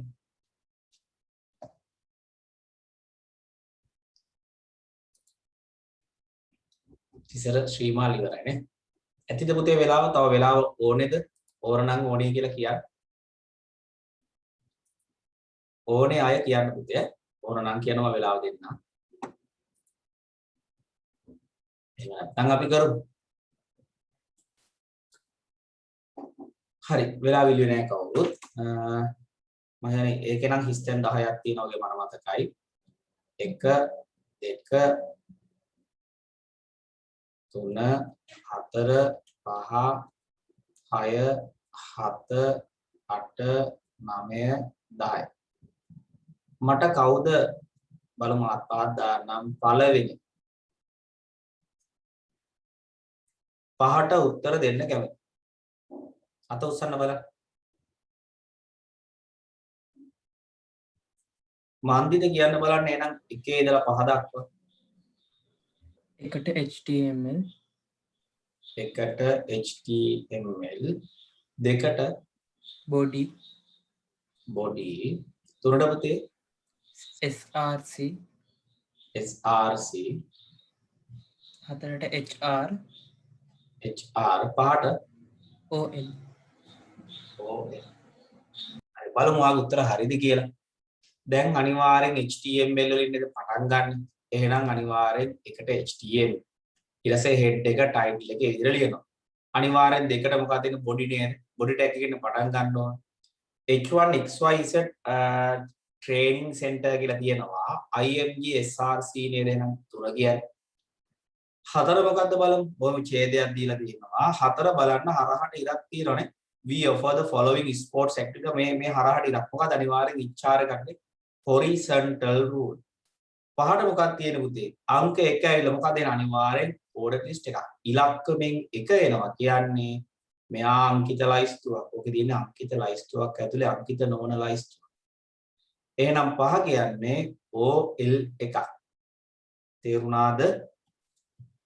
ඉතිසර ශ්‍රීමාල් ඉවරයිනේ. ඇතිද පුතේ වෙලාව? තව වෙලාව ඕනේද? ඕනනම් ඕනේ කියලා කියන්න. ඕනේ අය කියන්න පුතේ. ඕනනම් කියනවා වෙලාව දෙන්න. එහෙම නැත්නම් අපි කරමු. හරි වෙලාව ඉල්ලුවේ නැහැ කවුරුත්. මම හිතන්නේ ඒකේ නම් හිස්ටන් 10ක් තියෙනවා වගේ මම මතකයි. 1 2 3 4 5 6 7 8 9 10. මට කවුද බලමු අත්පාත් දාන්නම් පළවෙනි. 5ට උත්තර දෙන්න කැමතියි. අත උස්සන්න බලන්න. මන්දිද කියන්න බලන්න එහෙනම් 1 ඉඳලා 5 දක්වා. එකට HTML එකට HTML දෙකට body body තුනට පුතේ src src හතරට hr hr පහට ol ol. හරි බලමු ආ උත්තර හරිද කියලා. දැන් අනිවාර්යෙන් HTML වලින් නේද පටන් ගන්න. එහෙනම් අනිවාර්යෙන් එකට HTML ඊට පස්සේ head එක title එක විදිහට ලියනවා. අනිවාර්යෙන් දෙකට මොකක්ද තියෙන්නේ body නේද? body tag එකකින් පටන් ගන්න ඕන. H1 XYZ training center කියලා තියෙනවා. IMG SRC නේද එහෙනම් තුන කියන්නේ. හතර මොකද්ද බලමු. බොහොම ඡේදයක් දීලා තියෙනවා. හතර බලන්න හරහට ඉරක් තියෙනවනේ. We offer the following sports activity මේ හරහට ඉරක්. මොකද අනිවාර්යෙන් ඉච්ඡාර ගන්නේ horizontal rule. පහට මොකක්ද තියෙන පුතේ? අංක 1 ඇවිල්ලා මොකද එන අනිවාර්යෙන් order list එකක්. ඉලක්කමෙන් 1 එනවා කියන්නේ මෙහා අංකිත ලයිස්තුවක්. ඔකේ තියෙන අංකිත ලයිස්තුවක් ඇතුලේ අංකිත නොවන ලයිස්තුවක්. එහෙනම් 5 කියන්නේ OL එකක්. තේරුණාද?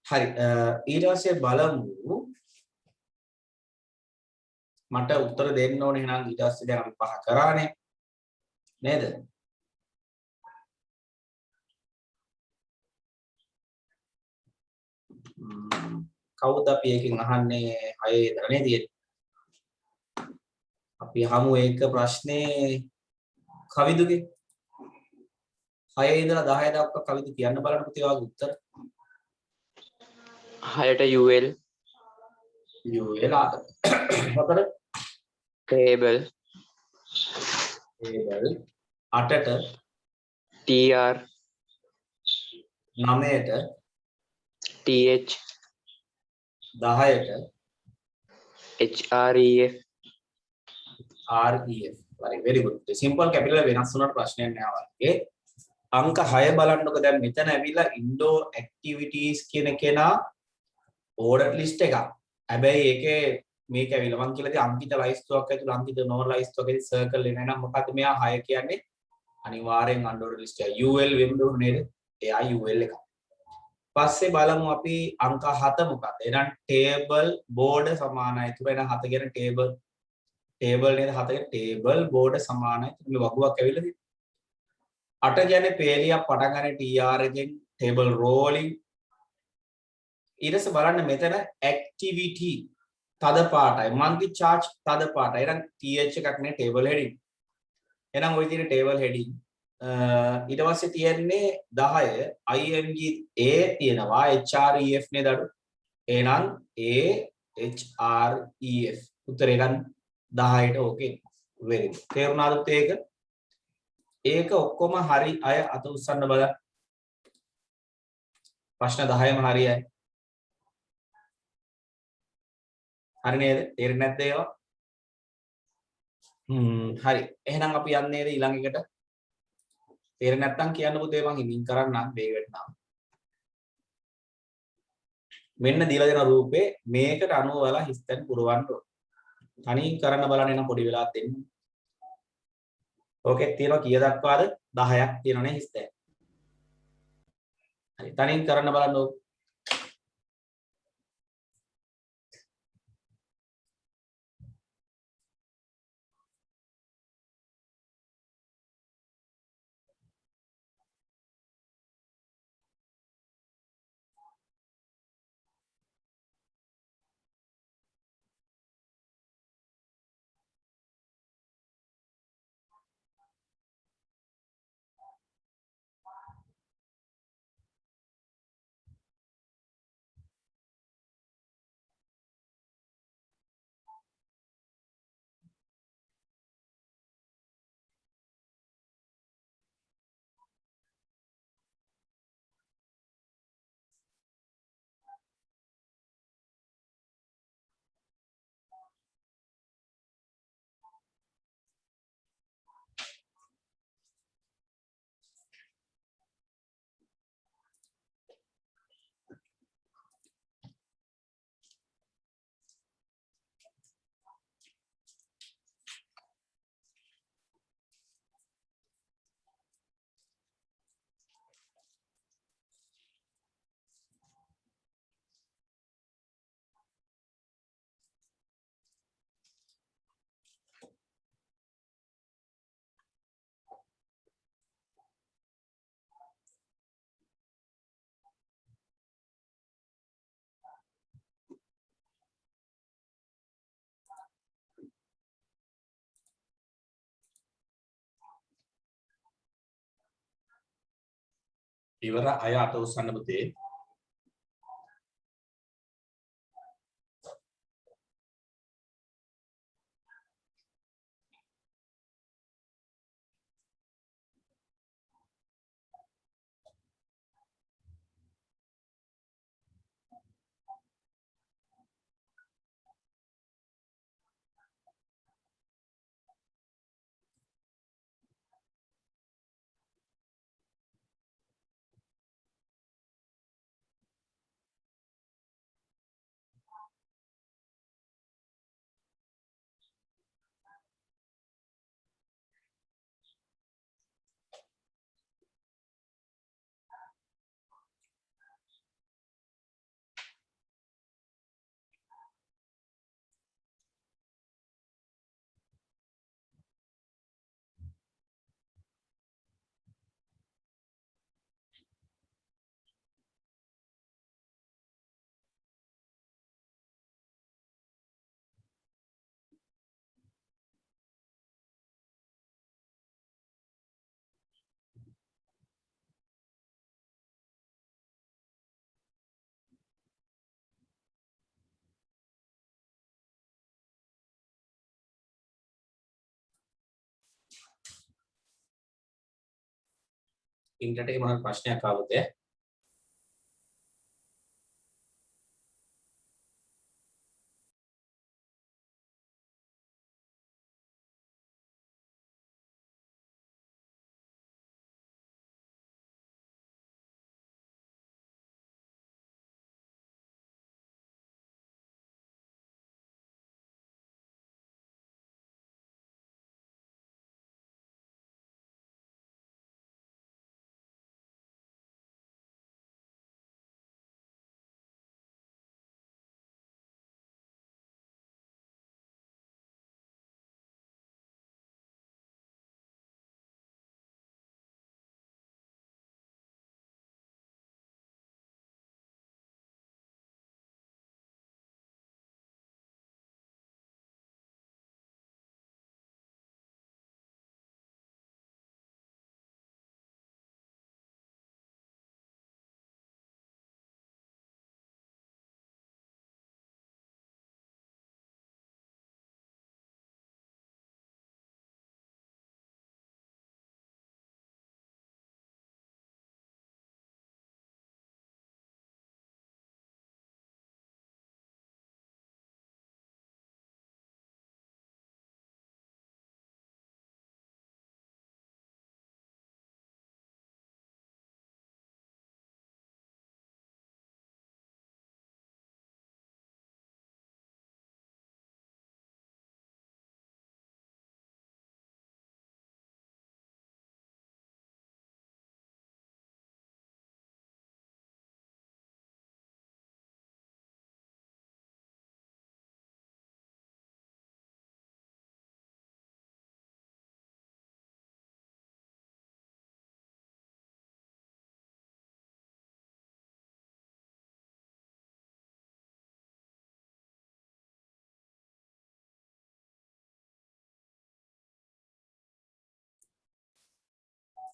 හරි. ඊට පස්සේ බලමු මට උත්තර දෙන්න ඕනේ එහෙනම් ඊට පස්සේ දැන් අපි 5 කරානේ. නේද? කවුද අපි එකකින් අහන්නේ 6 ඉඳලා නේද? අපි අහමු ඒක ප්‍රශ්නේ කවිදුගේ 6 ඉඳලා 10 දක්වා කවිදු කියන්න බලන්න පුතේ වාගේ උත්තර. 6ට UL හතර table 8ට TR 9ට TH 10ට HREF REF. very good. simple capital වෙනස් වුණාට ප්‍රශ්නයක් නෑ වගේ. අංක 6 බලන්නකො දැන් මෙතන ඇවිල්ලා indoor activities කියන කෙනා ordered list එකක්. හැබැයි ඒකේ මේක ඇවිල්ලා මං කියලා තියෙන අංකිත ලයිස්තුවක් ඇතුළේ අංකිත නොවන ලයිස්තුවක් ඇතුළේ circle වෙන නම් මොකද්ද මෙයා 6 කියන්නේ අනිවාර්යෙන් unordered list එක. UL වෙන්න ඕනේ නේද? එයා UL එක. පස්සේ බලමු අපි අංක 7 මොකක්ද? එහෙනම් table board සමානයි. ඒතර එහෙනම් 7 කියන table නේද? 7 කියන table board සමානයි. මේ වගුවක් ඇවිල්ලා තියෙනවා. 8 කියන්නේ පේලියක් පටන් ගන්න TR එකෙන් table rolling. ඊට පස්සේ බලන්න මෙතන activity තද පාටයි. monthly charge තද පාටයි. එහෙනම් TH එකක් නේ table heading. එහෙනම් ওই තියෙන table heading ඊට පස්සේ තියෙන්නේ 10 IMG A තියෙනවා HREF නේද අඩු. එහෙනම් A HREF උත්තරේ ගන්න 10ට ඕකේ. very good. තේරුණාද ඒක? ඒක ඔක්කොම හරි අය අත උස්සන්න බලන්න. ප්‍රශ්න 10ම හරියයි. හරි නේද? තේරෙන්නේ නැද්ද ඒවා? හරි. එහෙනම් අපි යන්නේ ඊළඟ එකට. තේරෙන්නේ නැත්නම් කියන්න පුතේ මං හිමින් කරන්නම් වේගට නම්. මෙන්න දීලා දෙන රූපේ මේකට අනුව වල හිස්තැන් පුරවන්න ඕන. තනියෙන් කරන්න බලන්න එනම් පොඩි වෙලාවක් දෙන්න. ඕකේ තියෙනවා කීය දක්වාද? 10ක් තියෙනවනේ හිස්තැන්. හරි තනියෙන් කරන්න බලන්න ඕක. ඉවර අය අත උස්සන්න පුතේ. ඉන්ටර්නෙට් එකේ මොනවාද ප්‍රශ්නයක් ආවොත්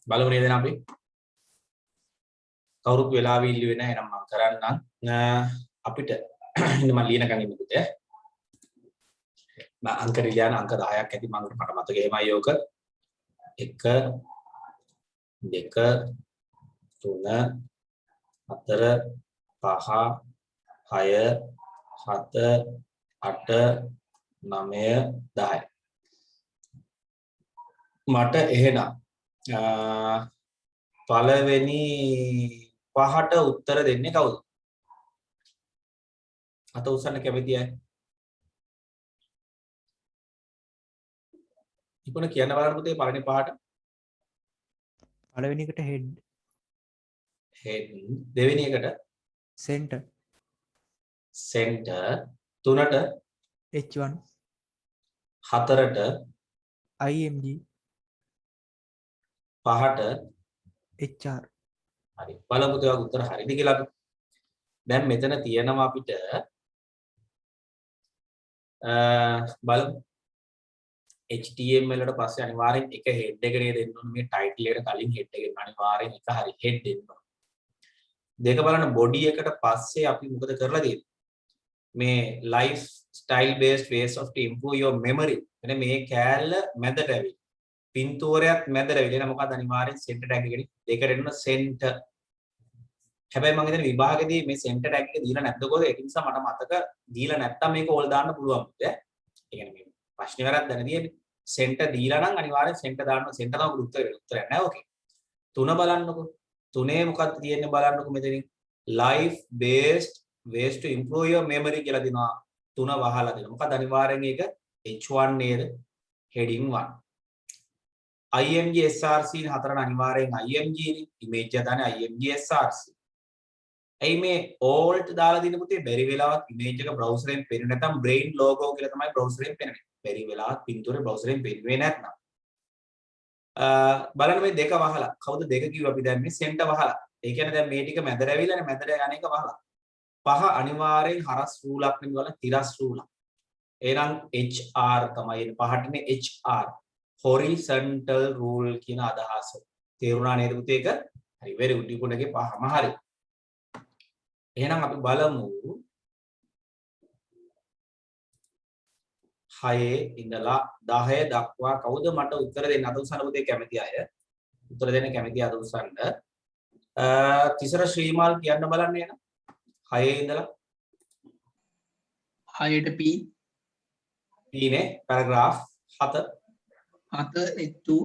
බලමු නේද අපි කවුරුත් වෙලාව ඉල්ලුවේ නැහැ එහෙනම් මම කරන්නම් අපිට ඉන්න මම ලියනකන් ඉන්න පුතේ මම අංක ලියන අංක 10ක් ඇති මම මට මතක එහෙමයි යෝක 1 2 3 4 5 6 7 8 9 10 මට එහෙනම් පළවෙනි පහට උත්තර දෙන්නේ කවුද? අත උස්සන්න කැමති අය. ඉක්මන කියන්න බලන්න පුතේ පළවෙනි පහට. පළවෙනි එකට head head දෙවෙනි එකට center center තුනට h1 හතරට img පහට hr හරි බලමු පුතේ ඔයාගේ උත්තර හරිද කියලා අපි. දැන් මෙතන තියෙනවා අපිට බලමු HTML වලට පස්සේ අනිවාර්යෙන් එක head එක නේද දෙන්න ඕනේ මේ title එකට කලින් head එකෙන් අනිවාර්යෙන් එක හරි head දෙන්න ඕනේ. දෙක බලන්න බොඩි එකට පස්සේ අපි මොකද කරලා තියෙන්නේ? මේ life style based ways of to improve your memory. එනේ මේ කෑල්ල මැදට ඇවිල්ලා. පින්තූරයක් මැදට ඇවිල්ලා. එන මොකක්ද අනිවාර්යෙන් center tag එකේ දෙකට එන්න center. හැබැයි මම හිතන්නේ විභාගෙදී මේ center tag එක දීලා නැද්ද කොහොද? ඒක නිසා මට මතක දීලා නැත්තම් මේක ඕල් දාන්න පුළුවන් පුතේ. ඒ කියන්නේ මේ ප්‍රශ්නේ වැරද්දක් නෙවෙයි. center දීලා නම් අනිවාර්යෙන් center දාන්න center තමයි උත්තරයක් නෑ. ඕකේ. 3 බලන්නකො. 3 මොකක්ද තියෙන්නේ බලන්නකො මෙතනින්. life based ways to improve your memory කියලා දෙනවා. 3 වහලා දෙනවා. මොකද අනිවාර්යෙන් ඒක H1 නේද? heading 1. IMG SRC හතරන අනිවාර්යෙන් IMG නේ. image එක දාන්නේ IMG SRC. එයි මේ alt දාලා දින පුතේ බැරි වෙලාවත් image එක browser එකෙන් පෙන්නේ නැත්නම් brain logo කියලා තමයි browser එකෙන් පෙන්නේ. බැරි වෙලාවත් පින්තූරේ browser එකෙන් පෙන්නේ නැත්නම්. බලන්න මේ දෙක වහලා. කවුද දෙක කිව්ව අපි දැන් මේ center වහලා. ඒ කියන්නේ දැන් මේ ටික මැදට ඇවිල්ලානේ මැදට යන එක වහලා. පහ අනිවාර්යෙන් හරස් රූලක් නෙමෙයි වල තිරස් රූලක්. එහෙනම් HR තමයි එන්නේ පහටනේ HR horizontal rule කියන අදහස. තේරුණා නේද පුතේ ඒක? හරි very good. ටිකුණගේ පහම හරි. එහෙනම් අපි බලමු 6 ඉඳලා 10 දක්වා කවුද මට උත්තර දෙන්න අද උසන්න පුතේ කැමති අය? උත්තර දෙන්න කැමති අද උසන්න. තිසර ශ්‍රීමාල් කියන්න බලන්න එන. 6 ඉඳලා 6ට P P නේ paragraph 7 H2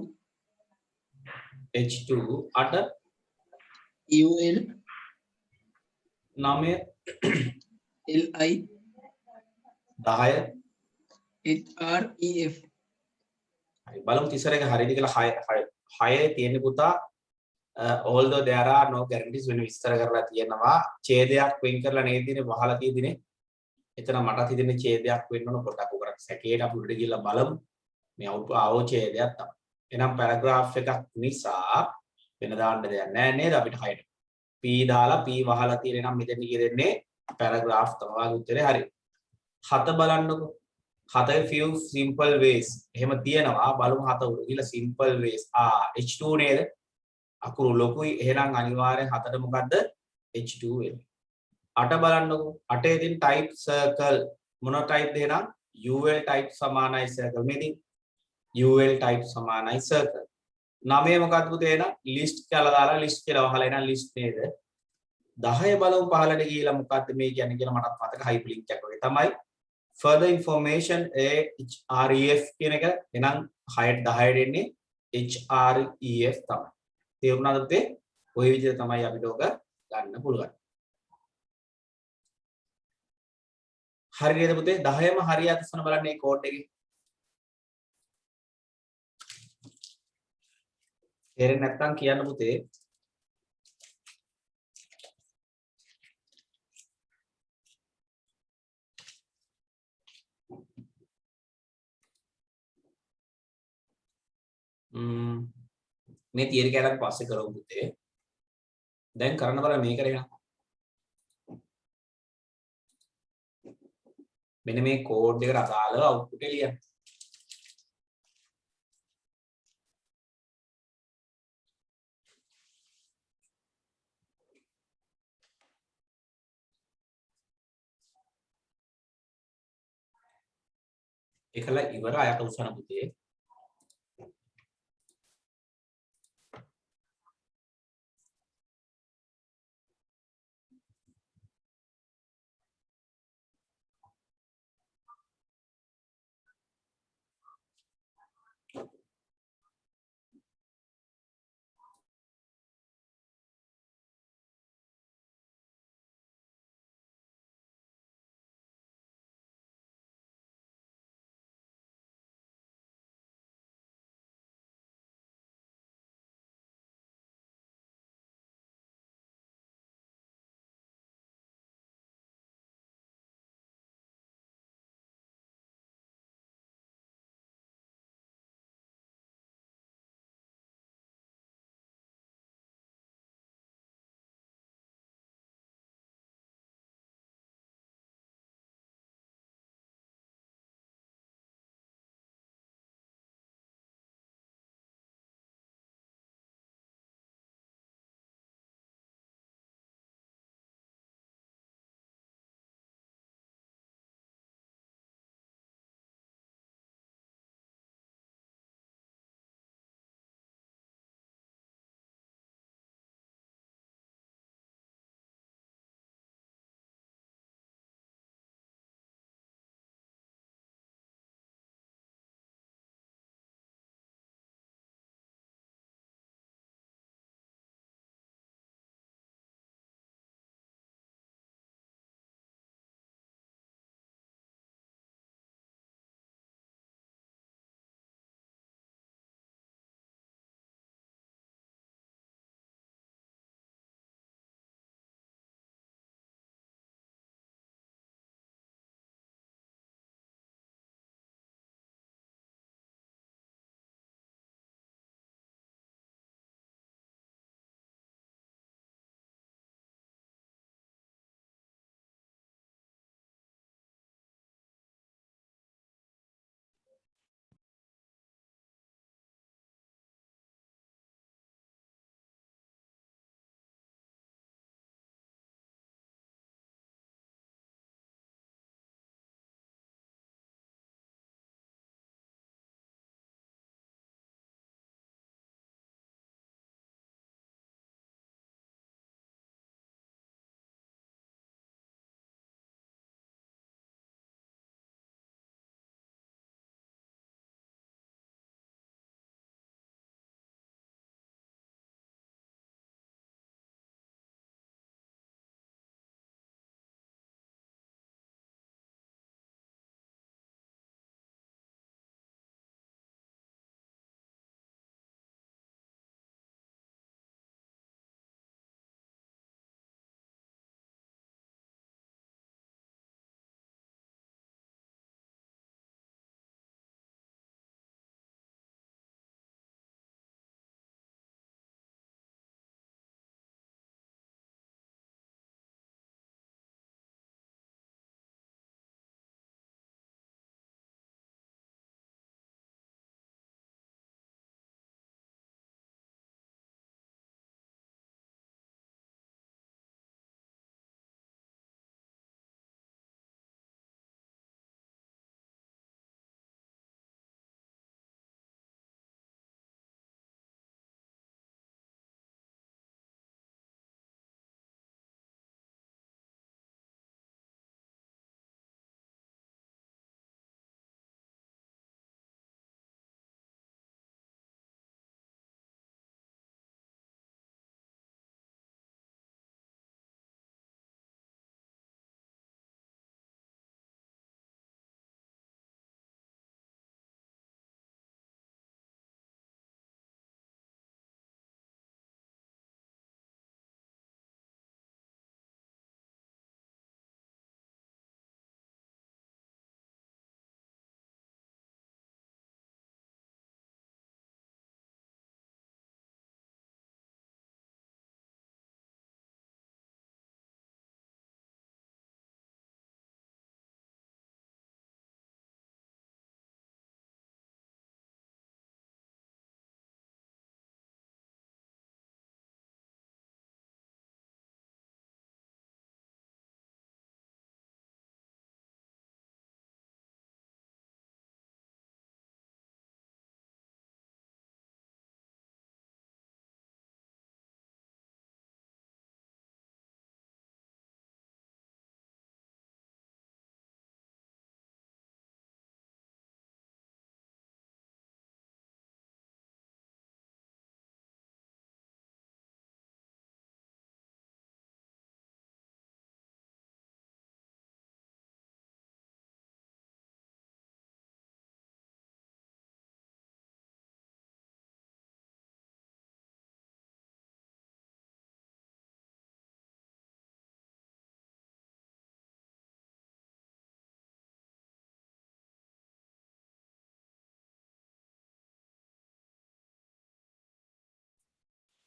H2 8 UL 9 LI 10 HREF හරි බලමු තිසර එක හරියද කියලා 6 තියෙන්නේ පුතා although there are no guarantees වෙන විස්තර කරලා තියෙනවා ඡේදයක් වෙන් කරලා නේද ඉන්නේ වහලා තියෙදිනේ එතන මටත් හිතෙන්නේ ඡේදයක් වෙන්න ඕන පොඩ්ඩක් උකරක් සැකේට අපි උඩට ගිහලා බලමු මේ ආවෝ ඡේදයක් තමයි එහෙනම් පැරග්‍රාෆ් එකක් නිසා වෙන දාන්න දෙයක් නැහැ නේද අපිට 6ට P දාලා P වහලා තියෙන නම් මෙතන කියෙන්නේ පැරග්‍රාෆ් තමයි උත්තරේ හරි 7 බලන්නකෝ 7 few simple ways එහෙම තියෙනවා බලමු 7 උඩ ගිහලා simple ways H2 නේද අකුරු ලොකුයි එහෙනම් අනිවාර්යෙන් 7ට මොකද්ද H2 වෙන්නේ 8 බලන්නකෝ 8 ඉතින් type circle මොන type දෙ නම් UL type සමානයි circle මේ ඉතින් UL type සමානයි circle 9 මොකක්ද පුතේ එහෙනම් list කියලා දාලා list කියලා වහලා එහෙනම් list නේද 10 බලමු 15ට ගිහලා මොකද්ද මේ කියන්නේ කියලා මටත් මතක hyperlink එකක් වගේ තමයි further information HREF කියන එක එහෙනම් 6ට 10ට එන්නේ HREF තමයි තේරුණාද පුතේ ওই විදිහට තමයි අපිට ඔක ගන්න පුළුවන් හරි නේද පුතේ 10ම හරියට අසන බලන්න මේ කෝඩ් එකේ තේරෙන්නේ නැත්නම් කියන්න පුතේ මේ තියරි කැලක් පස්සේ කරමු පුතේ දැන් කරන්න බලන්න මේක කරගෙන මෙන්න මේ කෝඩ් එකට අදාළව අවුට්පුට් එක ලියන්න ඒකල ඉවර අයට උසන පුතේ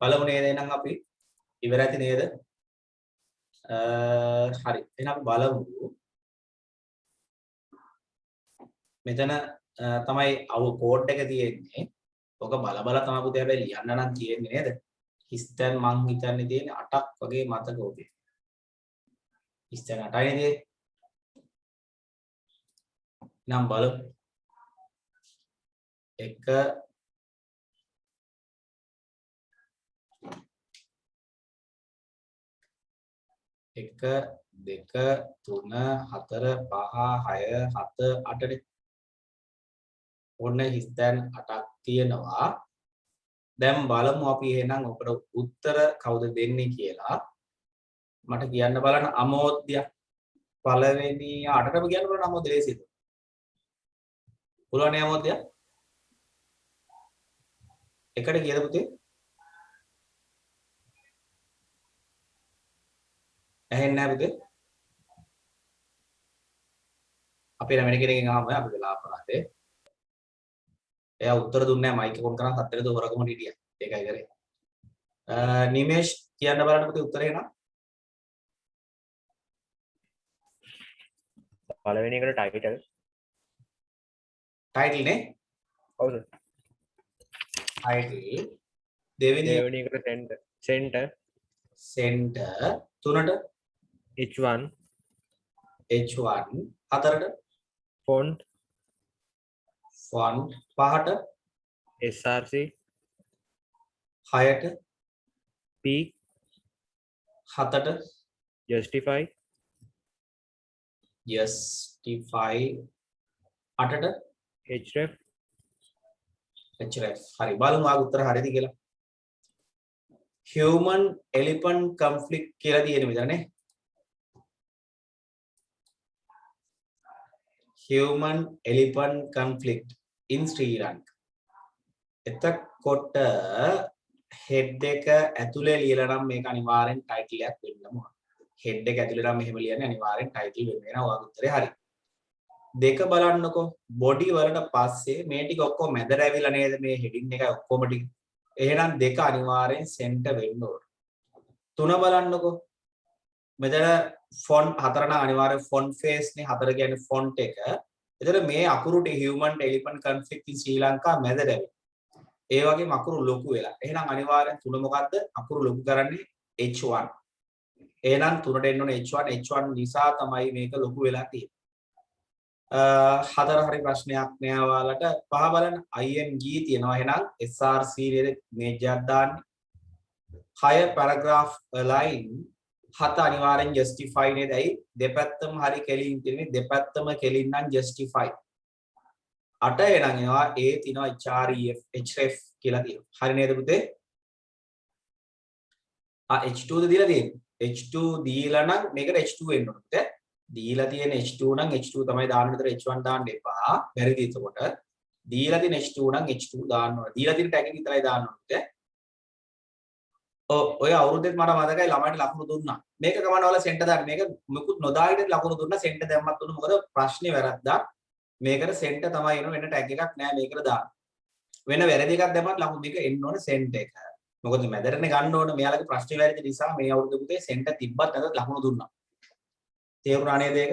බලමු නේද එහෙනම් අපි ඉවර ඇති නේද හරි එහෙනම් අපි බලමු මෙතන තමයි අව කෝඩ් එක තියෙන්නේ ඔක බල බල තමයි පුතේ හැබැයි ලියන්න නම් තියෙන්නේ නේද හිස්තැන් මං හිතන්නේ තියෙන්නේ 8ක් වගේ මතක ඔබේ හිස්තැන් 8යි නේද නම් බලමු 1 1 2 3 4 5 6 7 8 ඔන්න හිස්තැන් 8ක් තියෙනවා දැන් බලමු අපි එහෙනම් ඔකට උත්තර කවුද දෙන්නේ කියලා මට කියන්න බලන්න අමෝද්‍ය පළවෙනි 8ටම කියන්න බලන්න අමෝද්‍ය ලේසිද පුළුවන් නේ අමෝද්‍ය එකට කියද පුතේ ඇහෙන්නේ නැහැ පුතේ අපේ වෙන කෙනෙක්ගෙන් ආවම අපි වෙලා අපරාතේ එයා උත්තර දුන්නේ නැහැ මයික් එක ඔන් කරන් හතරේ දොරකම හිටියා ඒකයි කරේ නිමේෂ් කියන්න බලන්න පුතේ උත්තරේ එනවා පළවෙනි එකට ටයිටල් ටයිටල් නේ හවුද ටයිටල් දෙවෙනි දෙවෙනි එකට සෙන්ටර් සෙන්ටර් තුනට H1 H1 හතරට font font පහට src හයට p හතට justify justify අටට href href හරි බලමු ආ උත්තර හරියද කියලා human elephant conflict කියලා තියෙන විතර නේ human elephant conflict in Sri Lanka එතකොට head එක ඇතුලේ ලියලා නම් මේක අනිවාර්යෙන් title එකක් වෙන්න ඕන head එක ඇතුලේ නම් මෙහෙම ලියන්නේ අනිවාර්යෙන් title වෙන්න වෙනවා ඔයාගේ උත්තරේ හරි දෙක බලන්නකෝ body වලට පස්සේ මේ ටික ඔක්කොම මැදට ඇවිල්ලා නේද මේ heading එකයි ඔක්කොම ටික එහෙනම් දෙක අනිවාර්යෙන් center වෙන්න ඕන තුන බලන්නකෝ මෙතන font හතර නම් අනිවාර්යෙන් font face නේ හතර කියන්නේ font එක එතන මේ අකුරු ටික human elephant conflict in Sri Lanka මැදට ඇවිල්ලා ඒ වගේම අකුරු ලොකු වෙලා එහෙනම් අනිවාර්යෙන් තුන මොකද්ද අකුරු ලොකු කරන්නේ H1 එහෙනම් තුනට එන්න ඕනේ H1 නිසා තමයි මේක ලොකු වෙලා තියෙන්නේ හතර හරි ප්‍රශ්නයක් නෑ ඔයාලට පහ බලන්න IMG තියෙනවා එහෙනම් SRC නේද මේජ් එකක් දාන්නේ 6 paragraph line 7 අනිවාර්යෙන් justify නේද ඇයි දෙපැත්තම හරි කෙලින් තියෙන්නේ දෙපැත්තම කෙලින් නම් justify 8 එනං ඒවා A තියෙනවා HREF href කියලා තියෙනවා හරි නේද පුතේ H2 ද දීලා තියෙන්නේ H2 දීලා නම් මේකට H2 එන්න ඕනේ පුතේ දීලා තියෙන H2 නම් H2 තමයි දාන්න විතර H1 දාන්න එපා බැරිද එතකොට දීලා තියෙන H2 නම් H2 දාන්න ඕනේ දීලා තියෙන ටැග් එක විතරයි දාන්න ඕනේ ඔය අවුරුද්දෙත් මට මතකයි ළමයිට ලකුණු දුන්නා මේක කමන්න වල සෙන්ටර් දාන්න මේක මුකුත් නොදාගෙන ලකුණු දුන්නා සෙන්ටර් දැම්මත් උණු මොකද ප්‍රශ්නේ වැරද්දා මේකට සෙන්ටර් තමයි එන වෙන ටැග් එකක් නෑ මේකට දාන්න වෙන වැරදි එකක් දැම්මත් ලකුණු දෙක එන්න ඕනේ සෙන්ටර් එක මොකද මැදටනේ ගන්න ඕනේ මෙයාලගේ ප්‍රශ්නේ වැරදි නිසා මේ අවුරුද්දේ පුතේ සෙන්ටර් තිබ්බත් නැත්නම් ලකුණු දුන්නා තේරුණා නේද ඒක?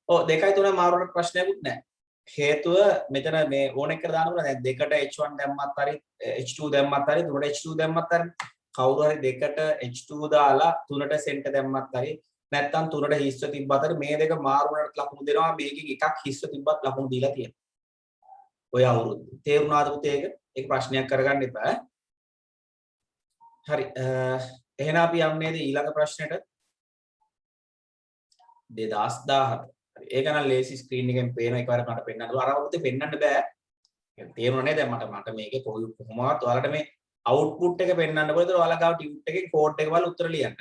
ඔව් 2යි 3යි මාරුවට ප්‍රශ්නයක්වත් නැහැ. හේතුව මෙතන මේ ඕන එක දාන්න පුළුවන්. දැන් දෙකට H1 දැම්මත් හරි H2 දැම්මත් හරි තුනට H2 දැම්මත් හරි කවුරු හරි දෙකට H2 දාලා තුනට සෙන්ටර් දැම්මත් හරි නැත්නම් තුනට හිස්ව තිබ්බත් හරි මේ දෙක මාරුවට ලකුණු දෙනවා මේකෙන් එකක් හිස්ව තිබ්බත් ලකුණු දීලා තියෙනවා. ඔය අවුරුද්ද. තේරුණාද පුතේ ඒක? ඒක ප්‍රශ්නයක් කරගන්න එපා. හරි. එහෙනම් අපි යන්නේද ඊළඟ ප්‍රශ්නෙට? 2017 ඒක නම් ලේසි ස්ක්‍රීන් එකෙන් පේන එකවර මට පෙන්වන්න අර වගේ පෙන්වන්න බෑ තේරුණා නේද දැන් මට මේකේ කොහොමවත් ඔයාලට මේ අවුට්පුට් එක පෙන්වන්න බෑ ඒතර ඔයාලා ගාව ටියුට් එකේ කෝඩ් එක බලලා උත්තර ලියන්න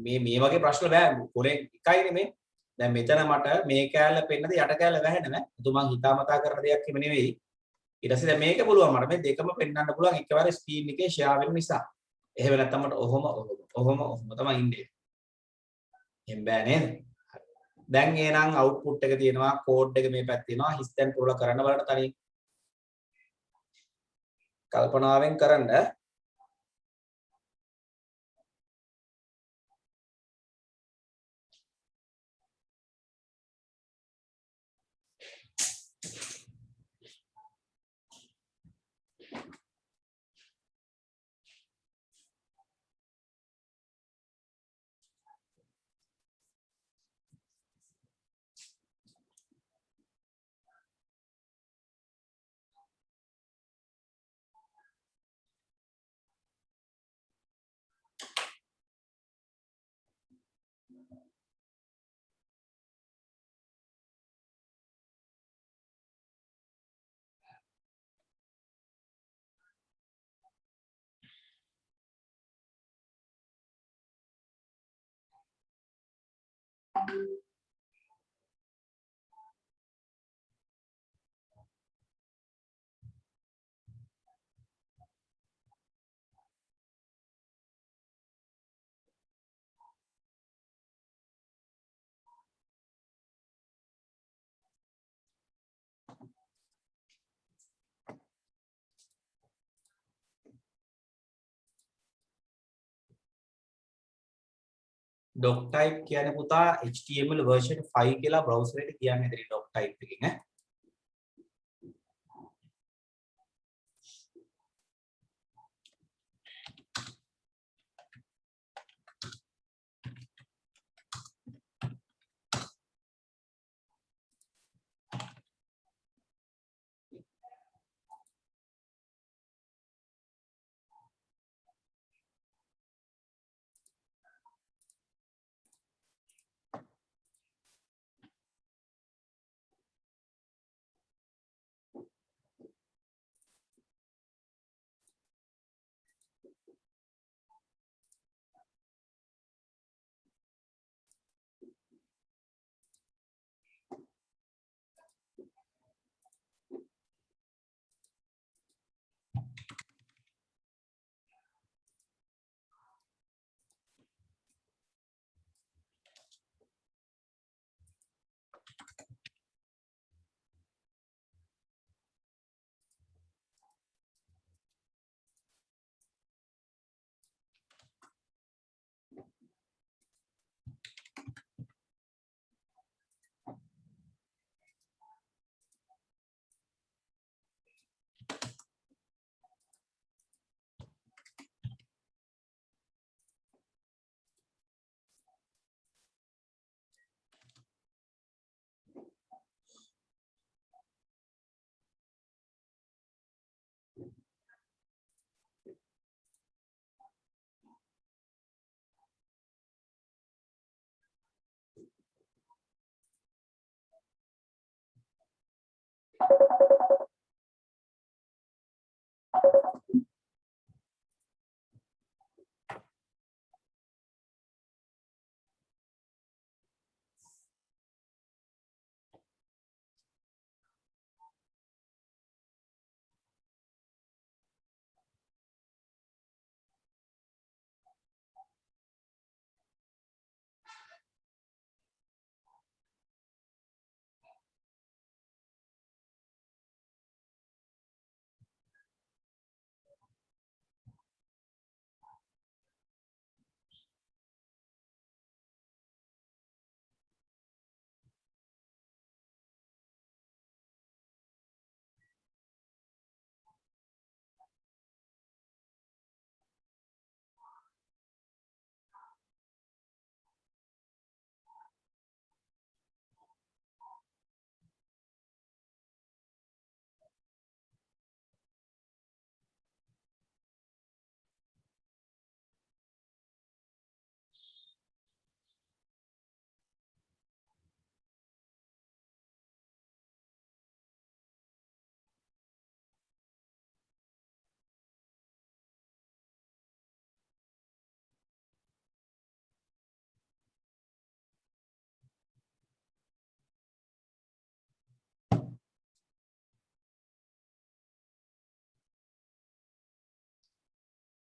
මේ වගේ ප්‍රශ්න බෑ පොරේ එකයිනේ මේ දැන් මෙතන මට මේ කෑල්ල පෙන්නද යට කෑල්ල වැහෙන්නේ නැහැ ඒතු මං හිතාමතා කරන දෙයක් හිම නෙවෙයි ඊට පස්සේ දැන් මේක පුළුවන් මට මේ දෙකම පෙන්වන්න පුළුවන් එකවර ස්ක්‍රීන් එකේ ෂෙයා වෙන නිසා එහෙම නැත්නම් මට ඔහොම තමයි ඉන්නේ එහෙම බෑ නේද දැන් එහෙනම් අවුට්පුට් එක තියෙනවා කෝඩ් එක මේ පැත්තේ තියෙනවා හිස්තැන් පුරලා කරන්න බලන්න තනියෙන් කල්පනාවෙන් කරන්න. doc type කියන්නේ පුතා HTML version 5 කියලා browser එකට කියන්නේ එතන doc type එකකින් ඈ.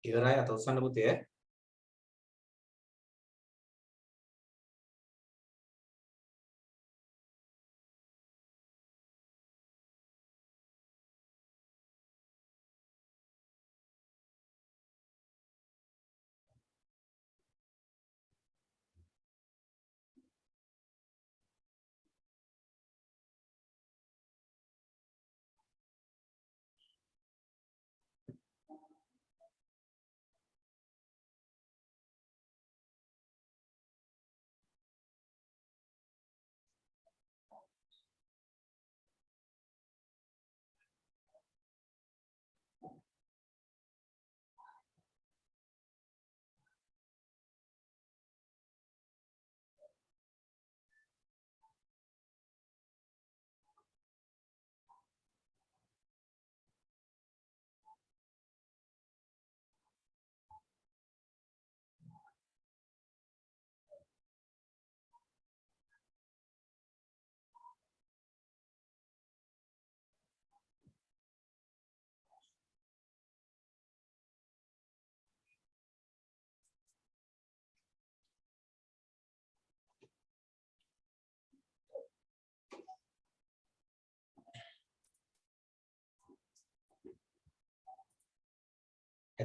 ඉවරයි අත උස්සන්න පුතේ.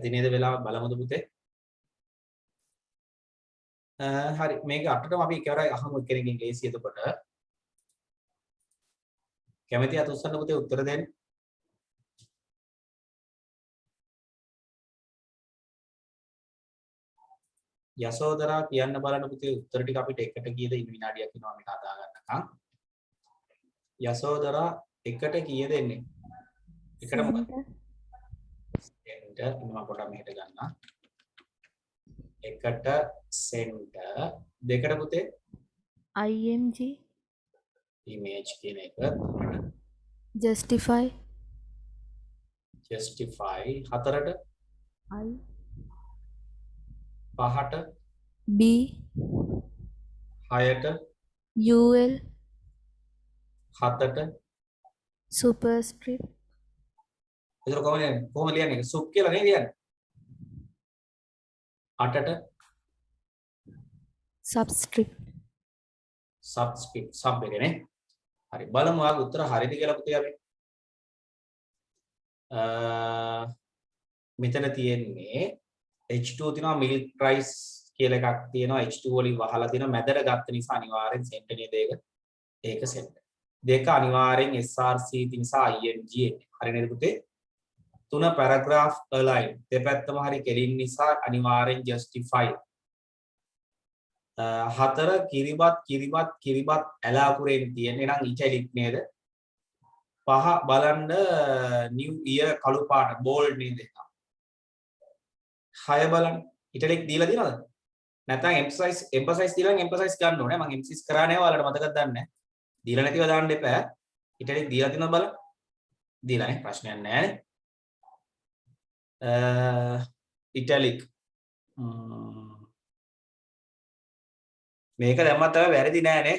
ඇති නේද වෙලාව බලමුද පුතේ? හරි මේක අටටම අපි එකවරයි අහමු කෙනකින් ලේසි එතකොට. කැමති අත උස්සන්න පුතේ උත්තර දෙන්න. යසෝදරා කියන්න බලන්න පුතේ උත්තර ටික අපිට එකට කීයද ඉන්න විනාඩියක් ඉන්නවා මේක හදා ගන්නකම්. යසෝදරා එකට කීයද එන්නේ? එකට මොකක්ද? සෙන්ටර් මම පොඩ්ඩක් මෙහෙට ගන්නවා. එකට සෙන්ටර් දෙකට පුතේ img ඉමේජ් කියන එක justify justify හතරට I පහට b හයට ul හතට superscript එතකොට කොහොමද ලියන්නේ? සුප් කියලා නේ ලියන්නේ. අටට subscript subscript sub එකනේ. හරි බලමු ආගේ උත්තර හරිද කියලා පුතේ අපි. මෙතන තියෙන්නේ H2 තියෙනවා milk rice කියලා එකක් තියෙනවා H2 වලින් වහලා තියෙනවා මැදට ගත්ත නිසා අනිවාර්යෙන් සෙන්ටර් නේද ඒක. ඒක සෙන්ටර්. දෙක අනිවාර්යෙන් SRC තියෙන නිසා IMG එන්නේ. හරි නේද පුතේ? තුන paragraph align දෙපැත්තම හරි කෙලින් නිසා අනිවාර්යෙන් justify. හතර කිරිබත් ඇලාපුරෙන් තියෙන්නේ නම් ඉටැලික් නේද? පහ බලන්න new year කළු පාට bold නේද? හය බලන්න ඉටැලික් දීලා තියෙනවද? නැත්නම් emphasize දීලා නම් emphasize ගන්න ඕනේ. මම emphasize කරා නෑ ඔයාලට මතකද දන්නේ නැහැ. දීලා නැතිව දාන්න එපා. ඉටැලික් දීලා තියෙනවද බලන්න. දීලා නේ ප්‍රශ්නයක් නෑනේ. ඉටැලික් මේක දැම්මත් තමයි වැරදි නෑනේ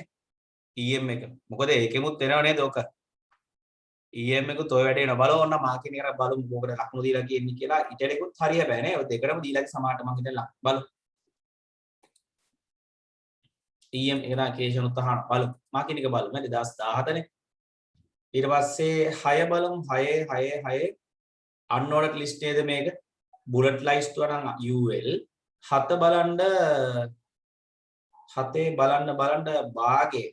EM එක. මොකද ඒකෙමුත් වෙනව නේද ඔක. EM එකත් ඔය වැඩේ වෙනවා. බලන්න ඕන මාකින් එක බලමු මොකද ලකුණු දීලා කියන්නේ කියලා. ඉටලිකුත් හරිය බෑ නේ. ඔය දෙකටම දීලා සමානට මම හිතලා බලමු. EM එක නා කේෂන් උත් අහන්න බලමු. මාකින් එක බලමු 2017 නේ. ඊට පස්සේ 6 බලමු 6 අන්වර්ඩ් ලිස්ට් නේද මේක. බුලට් ලයිස්ට් වරන් UL 7 බලන්න හතේ බලන්න භාගේ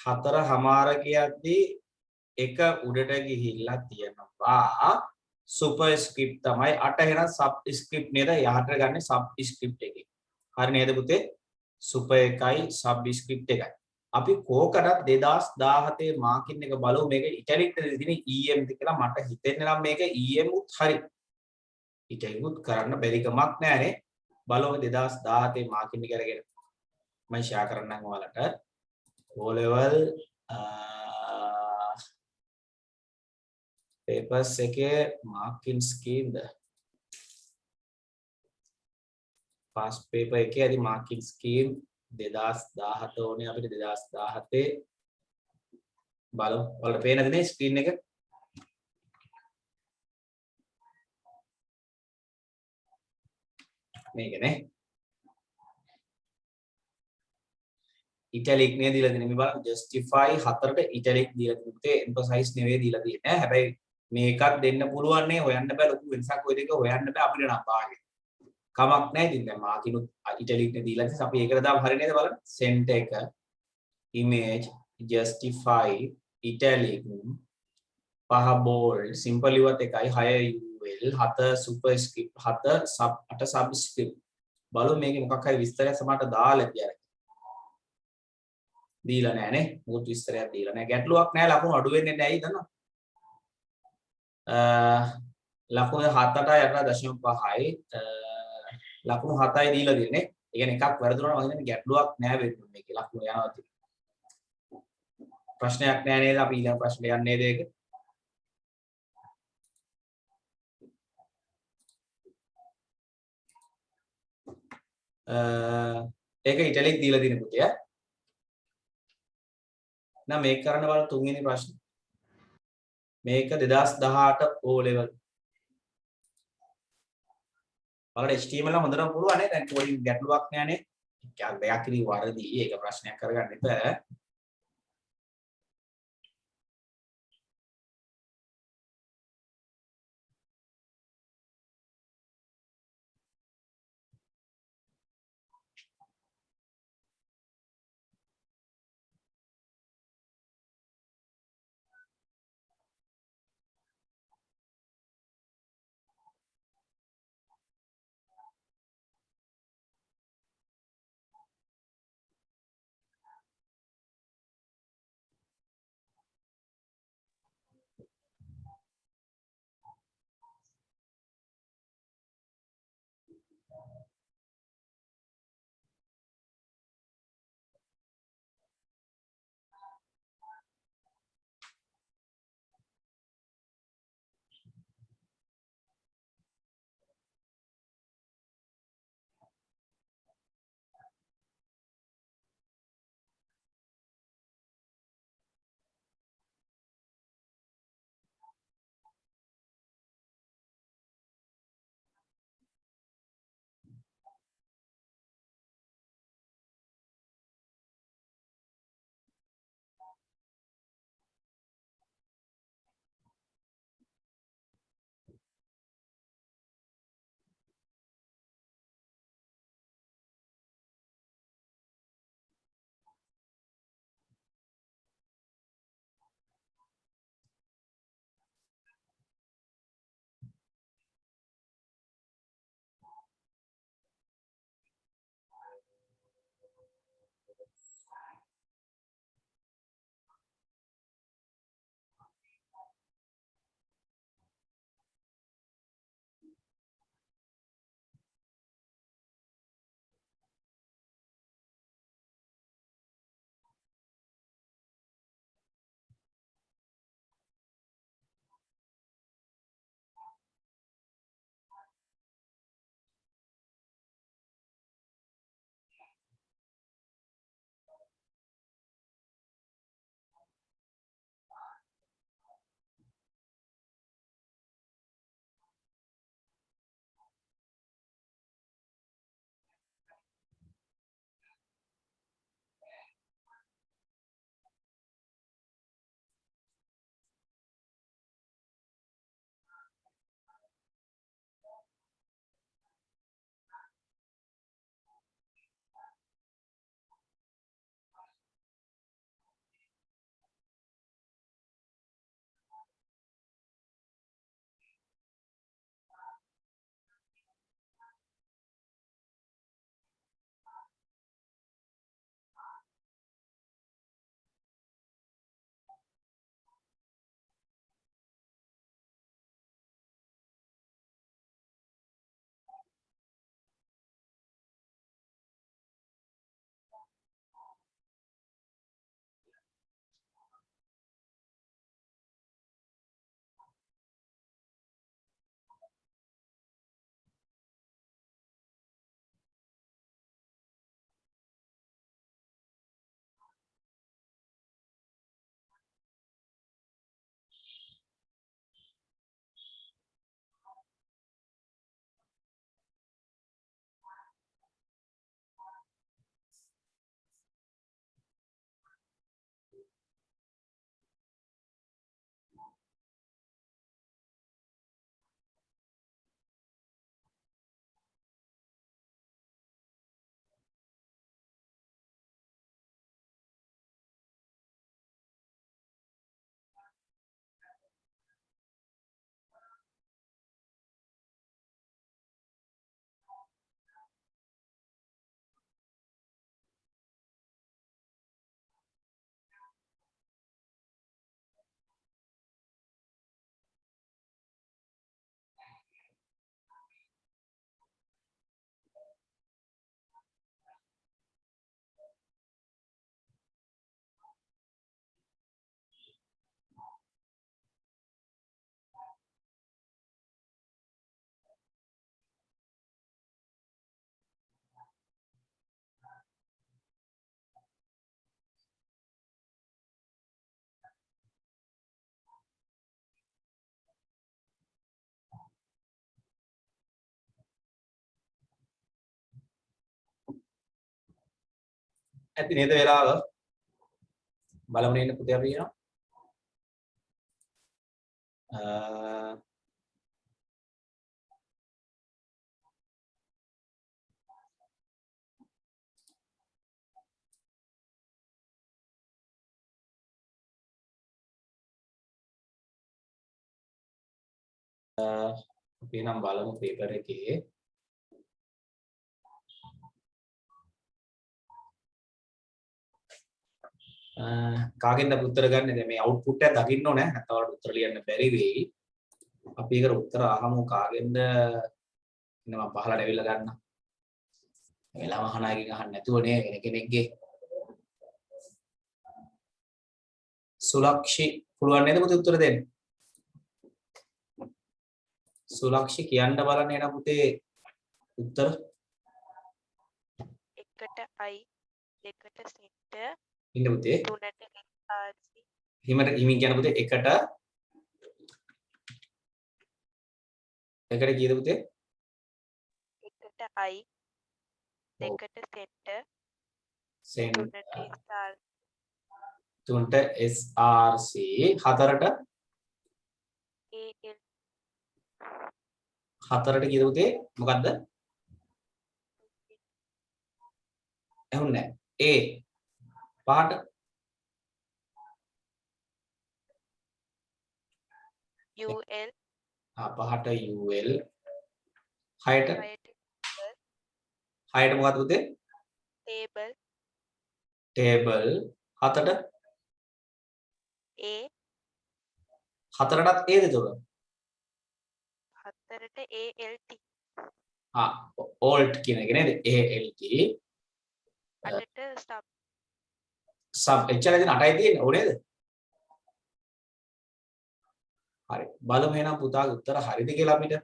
හතර හමාර කියද්දී එක උඩට ගිහිල්ලා තියෙනවා සුපර්ස්ක්‍රිප්ට් තමයි 8 එහෙනම් සබ්ස්ක්‍රිප්ට් නේද යහට ගන්න සබ්ස්ක්‍රිප්ට් එකේ හරි නේද පුතේ සුපර් එකයි සබ්ස්ක්‍රිප්ට් එකයි අපි කෝකටත් 2017 මාකින් එක බලමු මේක ඉටලික්ට දෙන EM ද කියලා මට හිතෙන්නේ නම් මේක EM උත් හරි ඉටලිකුත් කරන්න බැරි කමක් නෑනේ බලමු 2017 මාකින් එක අරගෙන මම ෂෙයා කරන්නම් ඔයාලට O level papers එකේ marking scheme ද past paper එකේ අද marking scheme 2017 ඕනේ අපිට 2017 බලමු ඔයාලට පේනද නේ ස්ක්‍රීන් එක මේකනේ ඉටලික් නේ දීලා තියෙන්නේ මේ බලන්න justify හතරට ඉටලික් දීලා තියෙන්නේ emphasize නෙවෙයි දීලා තියෙන්නේ හැබැයි මේකත් දෙන්න පුළුවන් නේ හොයන්න බෑ ලොකු වෙනසක් ඔය දෙක හොයන්න බෑ අපිට නම් භාගෙ කමක් නැහැ ඉතින් දැන් මාකිනුත් ඉටලික් නේ දීලා තියෙන්නේ අපි ඒකට දාමු හරිය නේද බලන්න sent එක image justify italic පහ bold simple ඉවත් එකයි 6 ul 7 superscript 7 sub 8 subscript බලමු මේකේ මොකක් හරි විස්තරයක් සමහරට දාලා කියලා දීලා නැහැ නේ මොකද විස්තරයක් දීලා නැහැ ගැටලුවක් නැහැ ලකුණු අඩු වෙන්නේ නැහැ ඇයි දන්නවද ලකුණු 7ට 8.5යි ලකුණු 7යි දීලා දෙන්නේ ඒ කියන්නේ එකක් වැරදුනම මම හිතන්නේ ගැටලුවක් නැහැ වෙන්නේ මේකේ ලකුණු යනවා තියෙන්නේ ප්‍රශ්නයක් නැහැ නේද අපි ඊළඟ ප්‍රශ්නට යන්නේ නේද ඒක ඒක ඉටලික් දීලා දින පුතේ නම් මේක කරන්න බලන්න තුන්වෙනි ප්‍රශ්නේ මේක 2018 O level බලන්න HTML නම් හොඳටම පුළුවන් නේ දැන් කෝඩින් ගැටලුවක් නෑ නේ දෙයක් ඉතින් වරදී ඒක ප්‍රශ්නයක් කරගන්න එපා ඇති නේද වෙලාව බලමු නේද පුතේ අපි යනවා අපි නම් බලමු පේපර් එකේ කාගෙන්ද උත්තර ගන්න දැන් මේ අවුට්පුට් එක දකින්න ඕනේ නැත්නම් ඔයාලට උත්තර ලියන්න බැරි වෙයි අපි ඒකට උත්තර අහමු කාගෙන්ද ඉන්න මම පහලට ඇවිල්ලා ගන්න වෙලාව අහන අයගෙන් අහන්න නැතුව නේ වෙන කෙනෙක්ගේ සුලක්ෂි පුළුවන් නේද පුතේ උත්තර දෙන්න සුලක්ෂි කියන්න බලන්න එන පුතේ උත්තර එකට I දෙකට සෙන්ටර් ඉන්න පුතේ තුනට RC හිමින් කියන පුතේ එකට කීයද පුතේ එකට I දෙකට සෙන්ටර් තුනට SRC හතරට AL කීයද පුතේ මොකද්ද ඇහුන්නේ A පහට UL පහට UL හයට මොකද්ද පුතේ ටේබල් හතට A හතරටත් A ද එතකොට හතරට ALT alt කියන එක නේද ALT අටට sub එච්චරයි තියෙන 8යි තියෙන්නේ ඕ නේද හරි බලමු එහෙනම් පුතාගේ උත්තර හරිද කියලා අපිට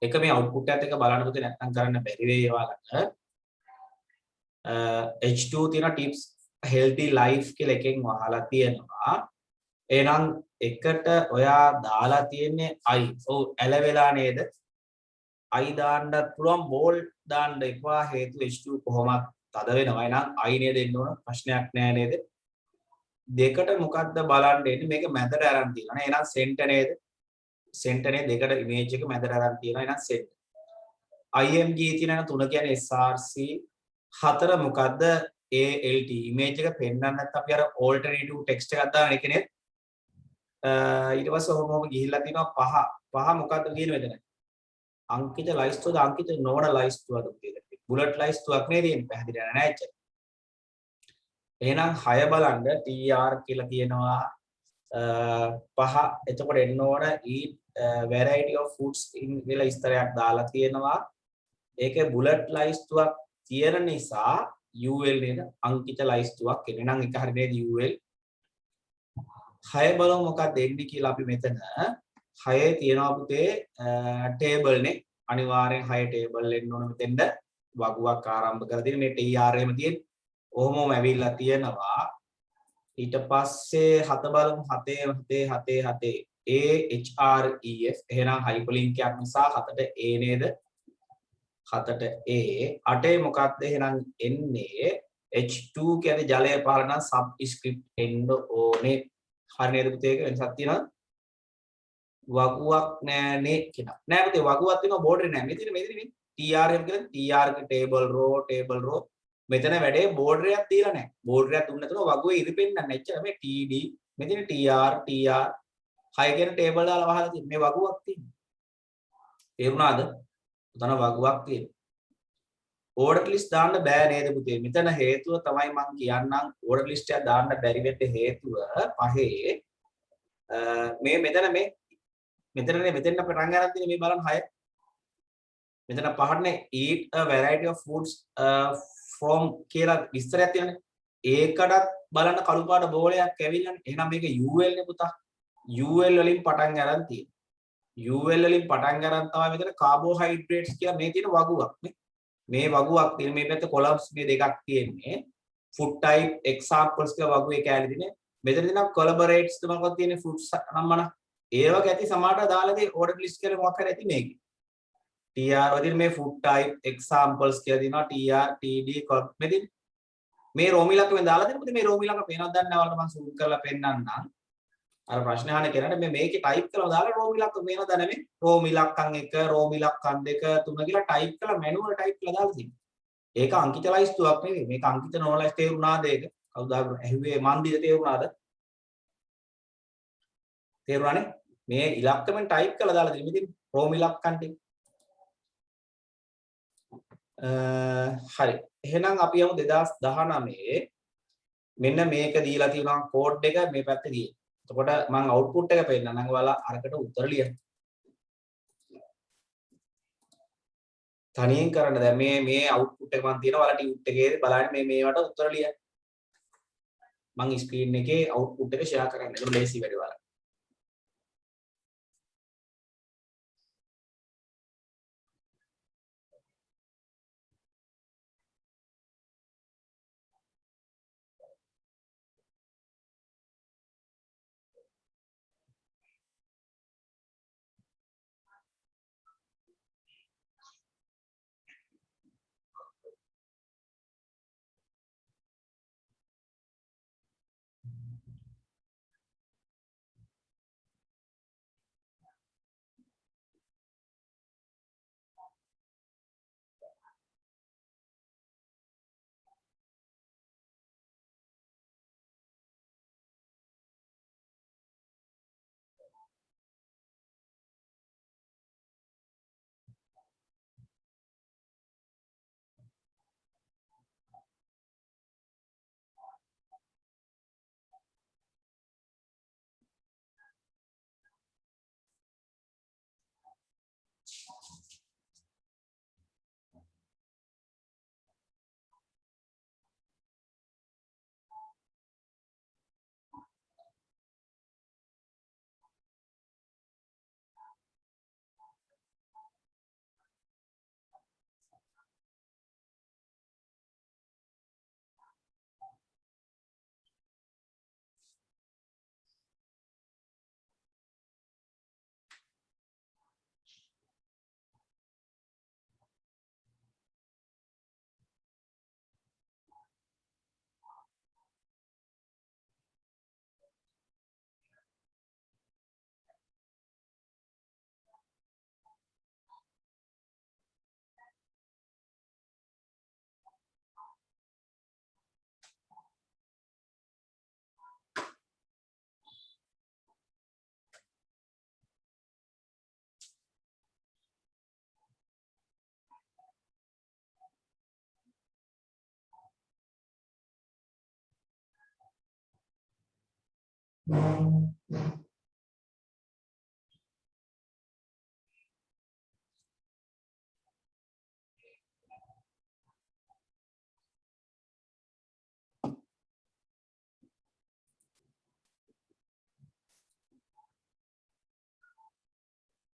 එක මේ අවුට්පුට් එකත් එක බලන්න පුතේ නැත්නම් කරන්න බැරි වෙයි ඔයාලට H2 තියෙන tips healthy life කියලා එකෙන් වහලා තියෙනවා එහෙනම් එකට ඔයා දාලා තියෙන්නේ I ඔව් ඇලවෙලා නේද I දාන්නත් පුළුවන් බෝල් දාන්න එපා හේතු H2 කොහොමද තද වෙනවා එහෙනම් I නේද එන්න ඕන ප්‍රශ්නයක් නෑ නේද දෙකට මොකද්ද බලන්න එන්නේ මේක මැදට අරන් තියෙනවා නේ එහෙනම් සෙන්ටර් නේද සෙන්ටර් නේ දෙකට ඉමේජ් එක මැදට අරන් තියෙනවා එහෙනම් සෙන්ටර් IMG තියෙන තුන කියන්නේ SRC හතර මොකද්ද ALT ඉමේජ් එක පෙන්වන්න නැත්නම් අපි අර alternative text එකක් දාන එක නේද ඊට පස්සේ ඔහොම ගිහිල්ලා තිනවා පහ මොකද්ද කියන මෙතන අංකිත ලයිස්තුවද අංකිත නොවන ලයිස්තුවද කියලා බුලට් ලයිස්තුවක් නේ තියෙන්නේ පැහැදිලි නෑ ඇච්චර එහෙනම් 6 බලන්න TR කියලා කියනවා පහ එතකොට එන්න ඕන eat variety of foods in කියලා ඉස්තරයක් දාලා තියෙනවා ඒකේ බුලට් ලයිස්තුවක් තියෙන නිසා UL නේද අංකිත ලයිස්තුවක් එන්නේ නම් එක හරිය නේද UL 6 බලමු මොකක්ද එන්නේ කියලා අපි මෙතන 6 තියෙනවා පුතේ ටේබල් නේ අනිවාර්යෙන් 6 ටේබල් එන්න ඕන මෙතෙන්ද වගුවක් ආරම්භ කරලා තියෙන මේ TR එහෙම තියෙන ඔහොමම ඇවිල්ලා තියෙනවා ඊට පස්සේ 7 බලමු 7 AHREF එහෙනම් හයිපර්ලින්ක් එකක් නිසා 7ට A නේද 7ට A 8 මොකක්ද එහෙනම් එන්නේ H2 කියන්නේ ජලය පහළ නම් සබ්ස්ක්‍රිප්ට් එන්න ඕනේ හරි නේද පුතේ ඒක වෙනසක් තියෙනවද වගුවක් නෑනේ කියනවා නෑ පුතේ වගුවක් තියෙනවා බෝඩරේ නෑ මෙතන TR එක කියලා TR ටේබල් රෝ මෙතන වැඩේ බෝඩරයක් තියලා නැහැ. බෝඩරයක් දුන්න නැතුව වගුවේ ඉරිපෙන්නන්නේ නැහැ. එච්චර මේ TD මෙතන TR 6 කියන ටේබල් දාලා වහලා තියෙන මේ වගුවක් තියෙනවා. තේරුණාද? උතන වගුවක් තියෙනවා. ඕඩර් ලිස්ට් දාන්න බෑ නේද පුතේ? මෙතන හේතුව තමයි මම කියන්නම් ඕඩර් ලිස්ට් එක දාන්න බැරි වෙන්න හේතුව පහේ මේ මෙතන මෙතනනේ මෙතෙන් පටන් ගන්න තියෙන්නේ මේ බලන්න 6. මෙතන පහටනේ eat a variety of foods from කියලා විස්තරයක් තියෙනනේ. ඒකටත් බලන්න කළු පාට බෝලයක් ඇවිල්ලානේ. එහෙනම් මේක UL නේ පුතා. UL වලින් පටන් ගන්න තියෙන්නේ. UL වලින් පටන් ගන්න තමයි මෙතන කාබෝහයිඩ්‍රේට්ස් කියලා මේ තියෙන වගුවක් නේ. මේ වගුවක් තියෙන මේ පැත්තේ කොලම්ස් මේ දෙකක් තියෙන්නේ. food type examples කියලා වගුවේ කැලේ තියෙන්නේ. මෙතන තියෙනවා collaborates තුනක් තියෙන්නේ fruits නම් මන. ඒවක ඇති සමානට දාලා තියෙන order list කියලා මොකක් හරි ඇති මේකේ. TR වදින මේ food type examples කියලා දිනවා TR TD මෙදින මේ රෝමි ඉලක්කමෙන් දාලා දෙන්න. මේ රෝමි ඉලක්ක පේනවද දන්නේ නැහැ. ඔයාලට මම zoom කරලා පෙන්නන්නම්. අර ප්‍රශ්න අහන කෙනාට මේකේ ටයිප් කරලා දාලා රෝමි ඉලක්ක පේනවද නැමෙ? රෝමි ඉලක්කම් 1, රෝමි ඉලක්කම් 2, 3 කියලා ටයිප් කරලා මැනුවල් ටයිප් කරලා දාලා තියෙනවා. ඒක අංකිත ලයිස්තුවක් නෙවෙයි. මේක අංකිත නෝලයිස් තේරුණාද ඒක? කවුද ඇහුවේ මන්දිද තේරුණාද? තේරුණානේ? මේ ඉලක්කමෙන් ටයිප් කරලා දාලා තියෙනවා. ඉතින් රෝමි ඉලක්කම් ටික. හරි. එහෙනම් අපි යමු 2019 මෙන්න මේක දීලා තියෙනවා කෝඩ් එක මේ පැත්තේ ගියේ. එතකොට මම අවුට්පුට් එක පෙන්නන්නම්. ඔයාලා අරකට උත්තර ලියන්න. තනියෙන් කරන්න. දැන් මේ අවුට්පුට් එක මම තියෙනවා. ඔයාලා ටියුට් එකේ බලන්න මේවට උත්තර ලියන්න. මම ස්ක්‍රීන් එකේ අවුට්පුට් එක ෂෙයා කරන්න. ඒක ලේසි වැඩි ඔයාලා.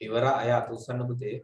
ඉවර අය අත උස්සන්න පුතේ.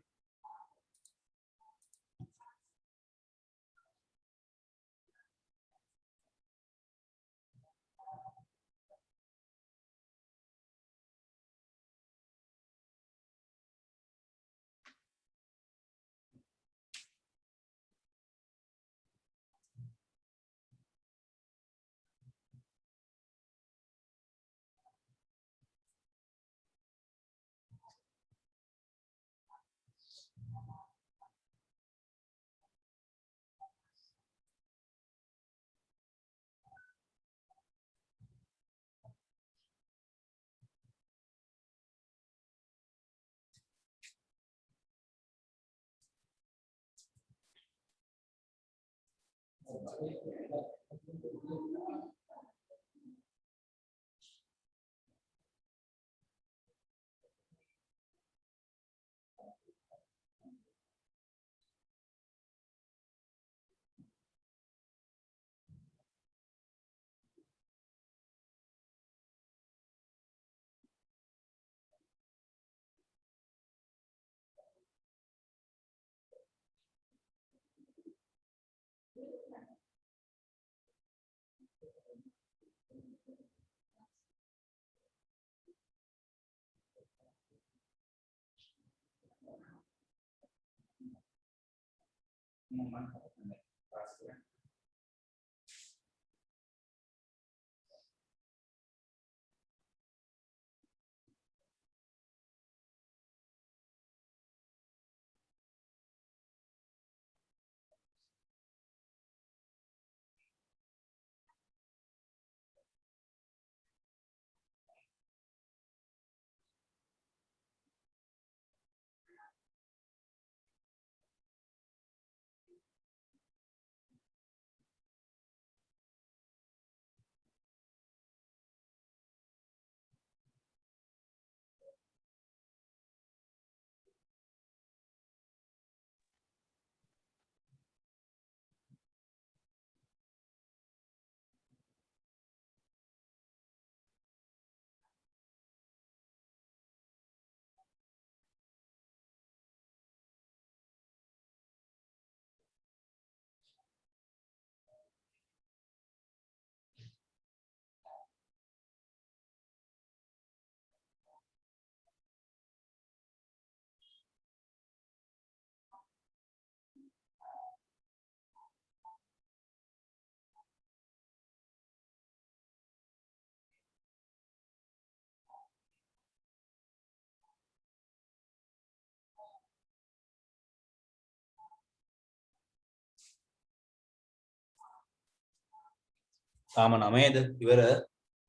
තාම 9ද ඉවර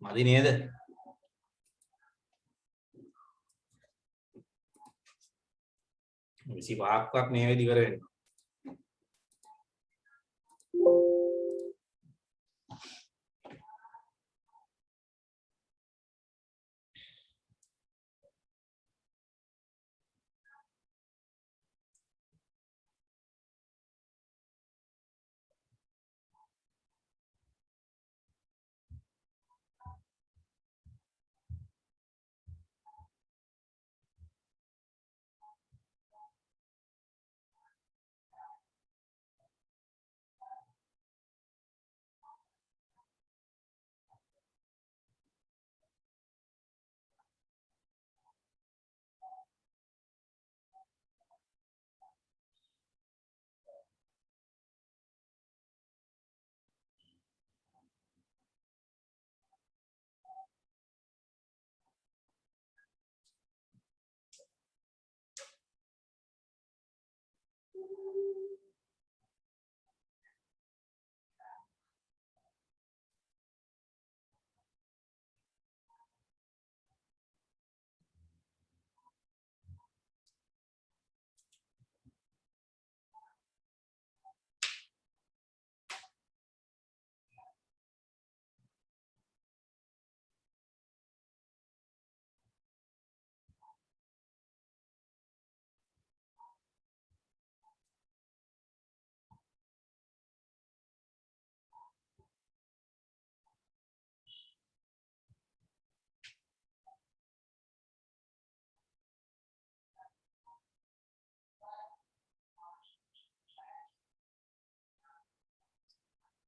මදි නේද? විසි පහක්වත් මේ වෙලෙදි ඉවර වෙනවා.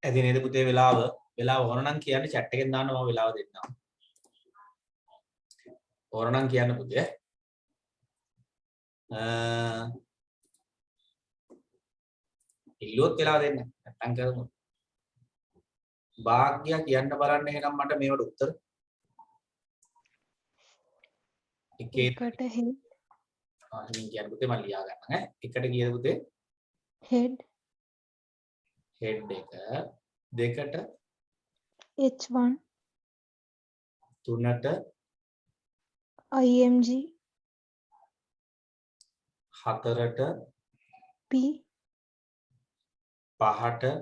ඇති නේද පුතේ වෙලාව ඕන නම් කියන්න chat එකෙන් දාන්න මම වෙලාව දෙන්නම්. ඕන නම් කියන්න පුතේ. ඉල්ලුවොත් වෙලාව දෙන්න. නැත්තම් කරමු. භාග්‍ය කියන්න බලන්න එහෙනම් මට මේවට උත්තර. එකට head මම කියන්න පුතේ මම ලියා ගන්න ඈ. එකට කීයද පුතේ? head head එක දෙකට H1 තුනට IMG හතරට P පහට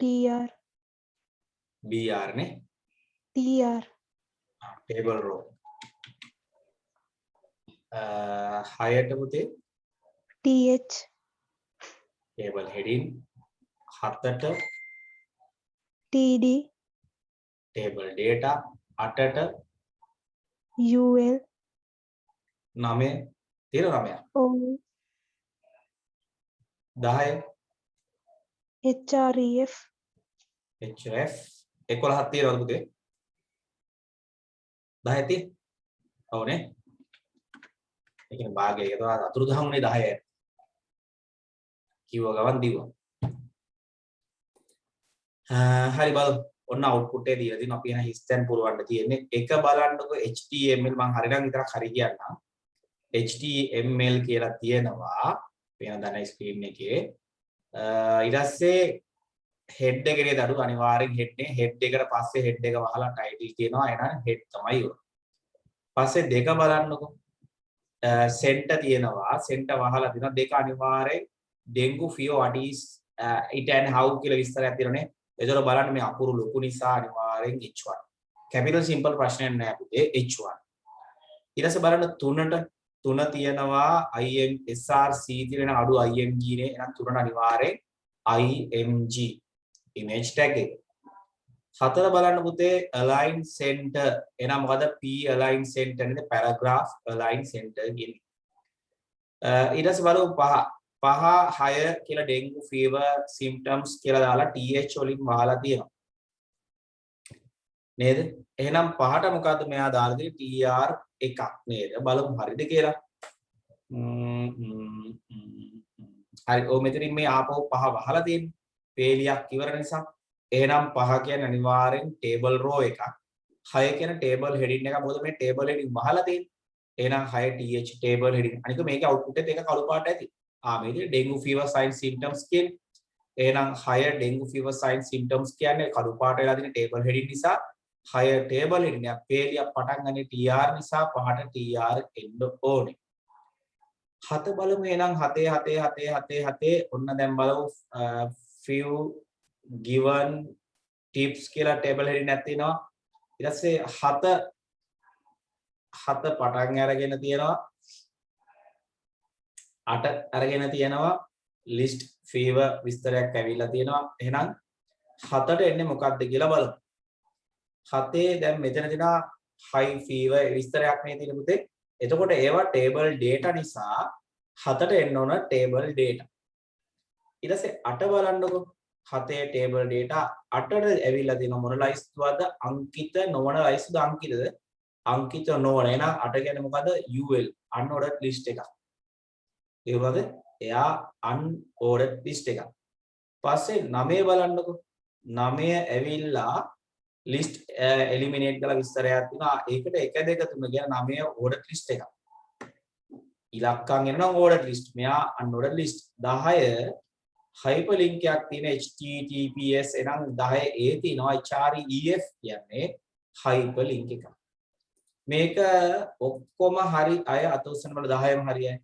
TR BR නේ TR table row හයට පුතේ TH table heading හතට TD table data අටට UL නවය තියෙන නවය OL 10 HREF HF 11ක් තියෙනවද පුතේ 10 තියෙ ඔව්නේ ඒ කියන්නේ භාගය ඒකවා අතුරුදහන් උනේ 10යි කිව්ව ගමන් දිව්වා හරි බලමු ඔන්න අවුට්පුට් එක දීලා තියෙනවා අපි එන හිස්තැන් පුරවන්න තියෙන්නේ එක බලන්නකො HTML මම හරිනම් විතරක් හරි කියන්නම් HTML කියලා තියෙනවා වෙන දන ස්ක්‍රීන් එකේ ඊට පස්සේ head එකේ දඩු අනිවාර්යෙන් head නේ head එකට පස්සේ head එක වහලා title කියනවා එහෙනම් head තමයි උන පස්සේ දෙක බලන්නකො center තියෙනවා center වහලා දිනවා දෙක අනිවාර්යෙන් dengue fever what is it and how කියලා විස්තරයක් තියෙනනේ එතකොට බලන්න මේ අකුරු ලොකු නිසා අනිවාර්යෙන් H1 capital simple ප්‍රශ්නයක් නෑ පුතේ H1 ඊට පස්සේ බලන්න තුන තියෙනවා IM SRC තියෙන අඩු IMG නේ එහෙනම් තුනට අනිවාර්යෙන් IMG image tag එක හතර බලන්න පුතේ align center එහෙනම් මොකද P align center නේද paragraph align center කියන්නේ ඊට පස්සේ බලමු 5 6 කියලා dengue fever symptoms කියලා දාලා TH වලින් වහලා තියෙනවා නේද එහෙනම් පහට මොකද්ද මෙයා දාලා තියෙන්නේ TR එකක් නේද බලමු හරිද කියලා හරි ඔය මෙතනින් මේ ආපහු පහ වහලා තියෙන්නේ පේලියක් ඉවර නිසා එහෙනම් පහ කියන්නේ අනිවාර්යෙන් table row එකක් 6 කියන table heading එක මොකද මේ table heading වහලා තියෙන්නේ එහෙනම් 6 TH table heading අනික මේකේ output එක කළු පාට ඇති මේකේ dengue fever sign symptoms කියන්නේ එහෙනම් higher dengue fever signs symptoms කියන්නේ කළු පාට වෙලා තියෙන table heading නිසා higher table heading එක පේලියක් පටන් ගන්නේ TR නිසා පහට TR එන්න ඕනේ. 7 බලමු එහෙනම් 7 ඔන්න දැන් බලමු few given tips කියලා table heading එකක් තියෙනවා. ඊට පස්සේ 7 පටන් අරගෙන තියෙනවා 8 අරගෙන තියෙනවා list fever විස්තරයක් ඇවිල්ලා තියෙනවා. එහෙනම් 7ට එන්නේ මොකක්ද කියලා බලමු. 7 දැන් මෙතන දෙනවා high fever විස්තරයක් නේ තියෙන පුතේ. එතකොට ඒවා table data නිසා 7ට එන්න ඕන table data. ඊට පස්සේ 8 බලන්නකෝ. 7 table data 8ට ඇවිල්ලා තියෙන මොන ලයිස්තුවද? අංකිත නොවන ලයිස්තුද අංකිතද? අංකිත නොවන. එහෙනම් 8 කියන්නේ මොකද? UL unordered list එකක්. ඒ වගේ එයා unordered list එකක්. පස්සේ 9 බලන්නකෝ. 9 ඇවිල්ලා list eliminate කරලා විස්තරයක් තියෙනවා. ඒකට 1 2 3 කියන 9 ordered list එකක්. ඉලක්කම් එනවා ordered list. මෙයා unordered list. 10 hyperlink එකක් තියෙන https එනම් 10 a තියෙනවා href කියන්නේ hyperlink එක. මේක ඔක්කොම හරි අය අත උස්සන බල 10ම හරියයි.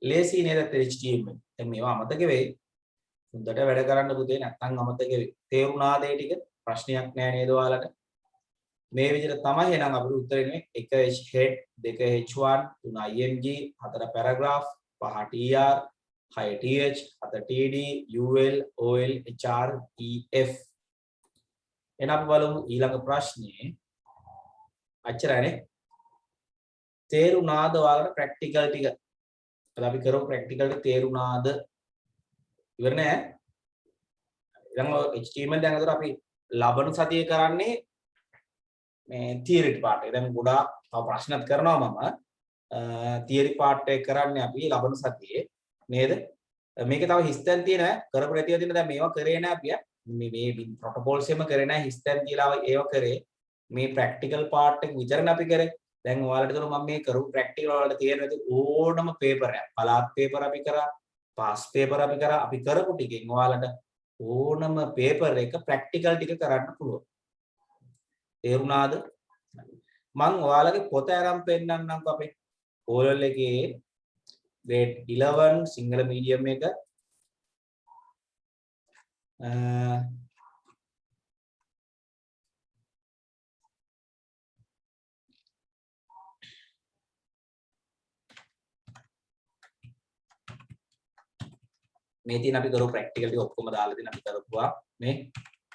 ලේසි නේද HTML. දැන් මේවා අමතක වෙයි. හොඳට වැඩ කරන්න පුතේ නැත්තම් අමතක වෙයි. තේරුණාද ඒ ටික? ප්‍රශ්නයක් නෑ නේද ඔයාලට? මේ විදිහට තමයි එහෙනම් අපිට උත්තර එන්නේ 1 h head 2 h1 3 img 4 paragraph 5 tr 6 th 7 td ul ol hr ef. එහෙනම් අපි බලමු ඊළඟ ප්‍රශ්නේ. අච්චරනේ. තේරුණාද ඔයාලට ප්‍රැක්ටිකල් ටික? අපි කරමු ප්‍රැක්ටිකල් ටික තේරුණාද? ඉවර නෑ. දැන් HTML දැන් අතට අපි ලබන සතියේ කරන්නේ මේ theory part එක. දැන් ගොඩාක් තව ප්‍රශ්නත් කරනවා මම. theory part එක කරන්නේ අපි ලබන සතියේ නේද? මේකේ තව හිස්තැන් තියෙන කරපු රැතිය තියෙන දැන් මේවා කරේ නෑ අපි. මේ protocols එකම කරේ නෑ හිස්තැන් කියලා ඒවා කරේ. මේ practical part එක විතරනේ අපි කරේ. දැන් ඔයාලට කරමු මම මේ කරපු practical වලට තියෙන ඕනම paper එකක්. පළාත් paper අපි කරා, pass paper අපි කරා. අපි කරපු ටිකෙන් ඔයාලට ඕනම paper එක practical ටික කරන්න පුළුවන්. තේරුණාද? මම ඔයාලගේ පොත අරන් පෙන්නන්නම්කෝ අපේ ඕලල් එකේ grade 11 සිංහල medium එක මේ තියෙන අපි කරපු ප්‍රැක්ටිකල් ටික ඔක්කොම දාලා දෙන අපි කරපුවා මේ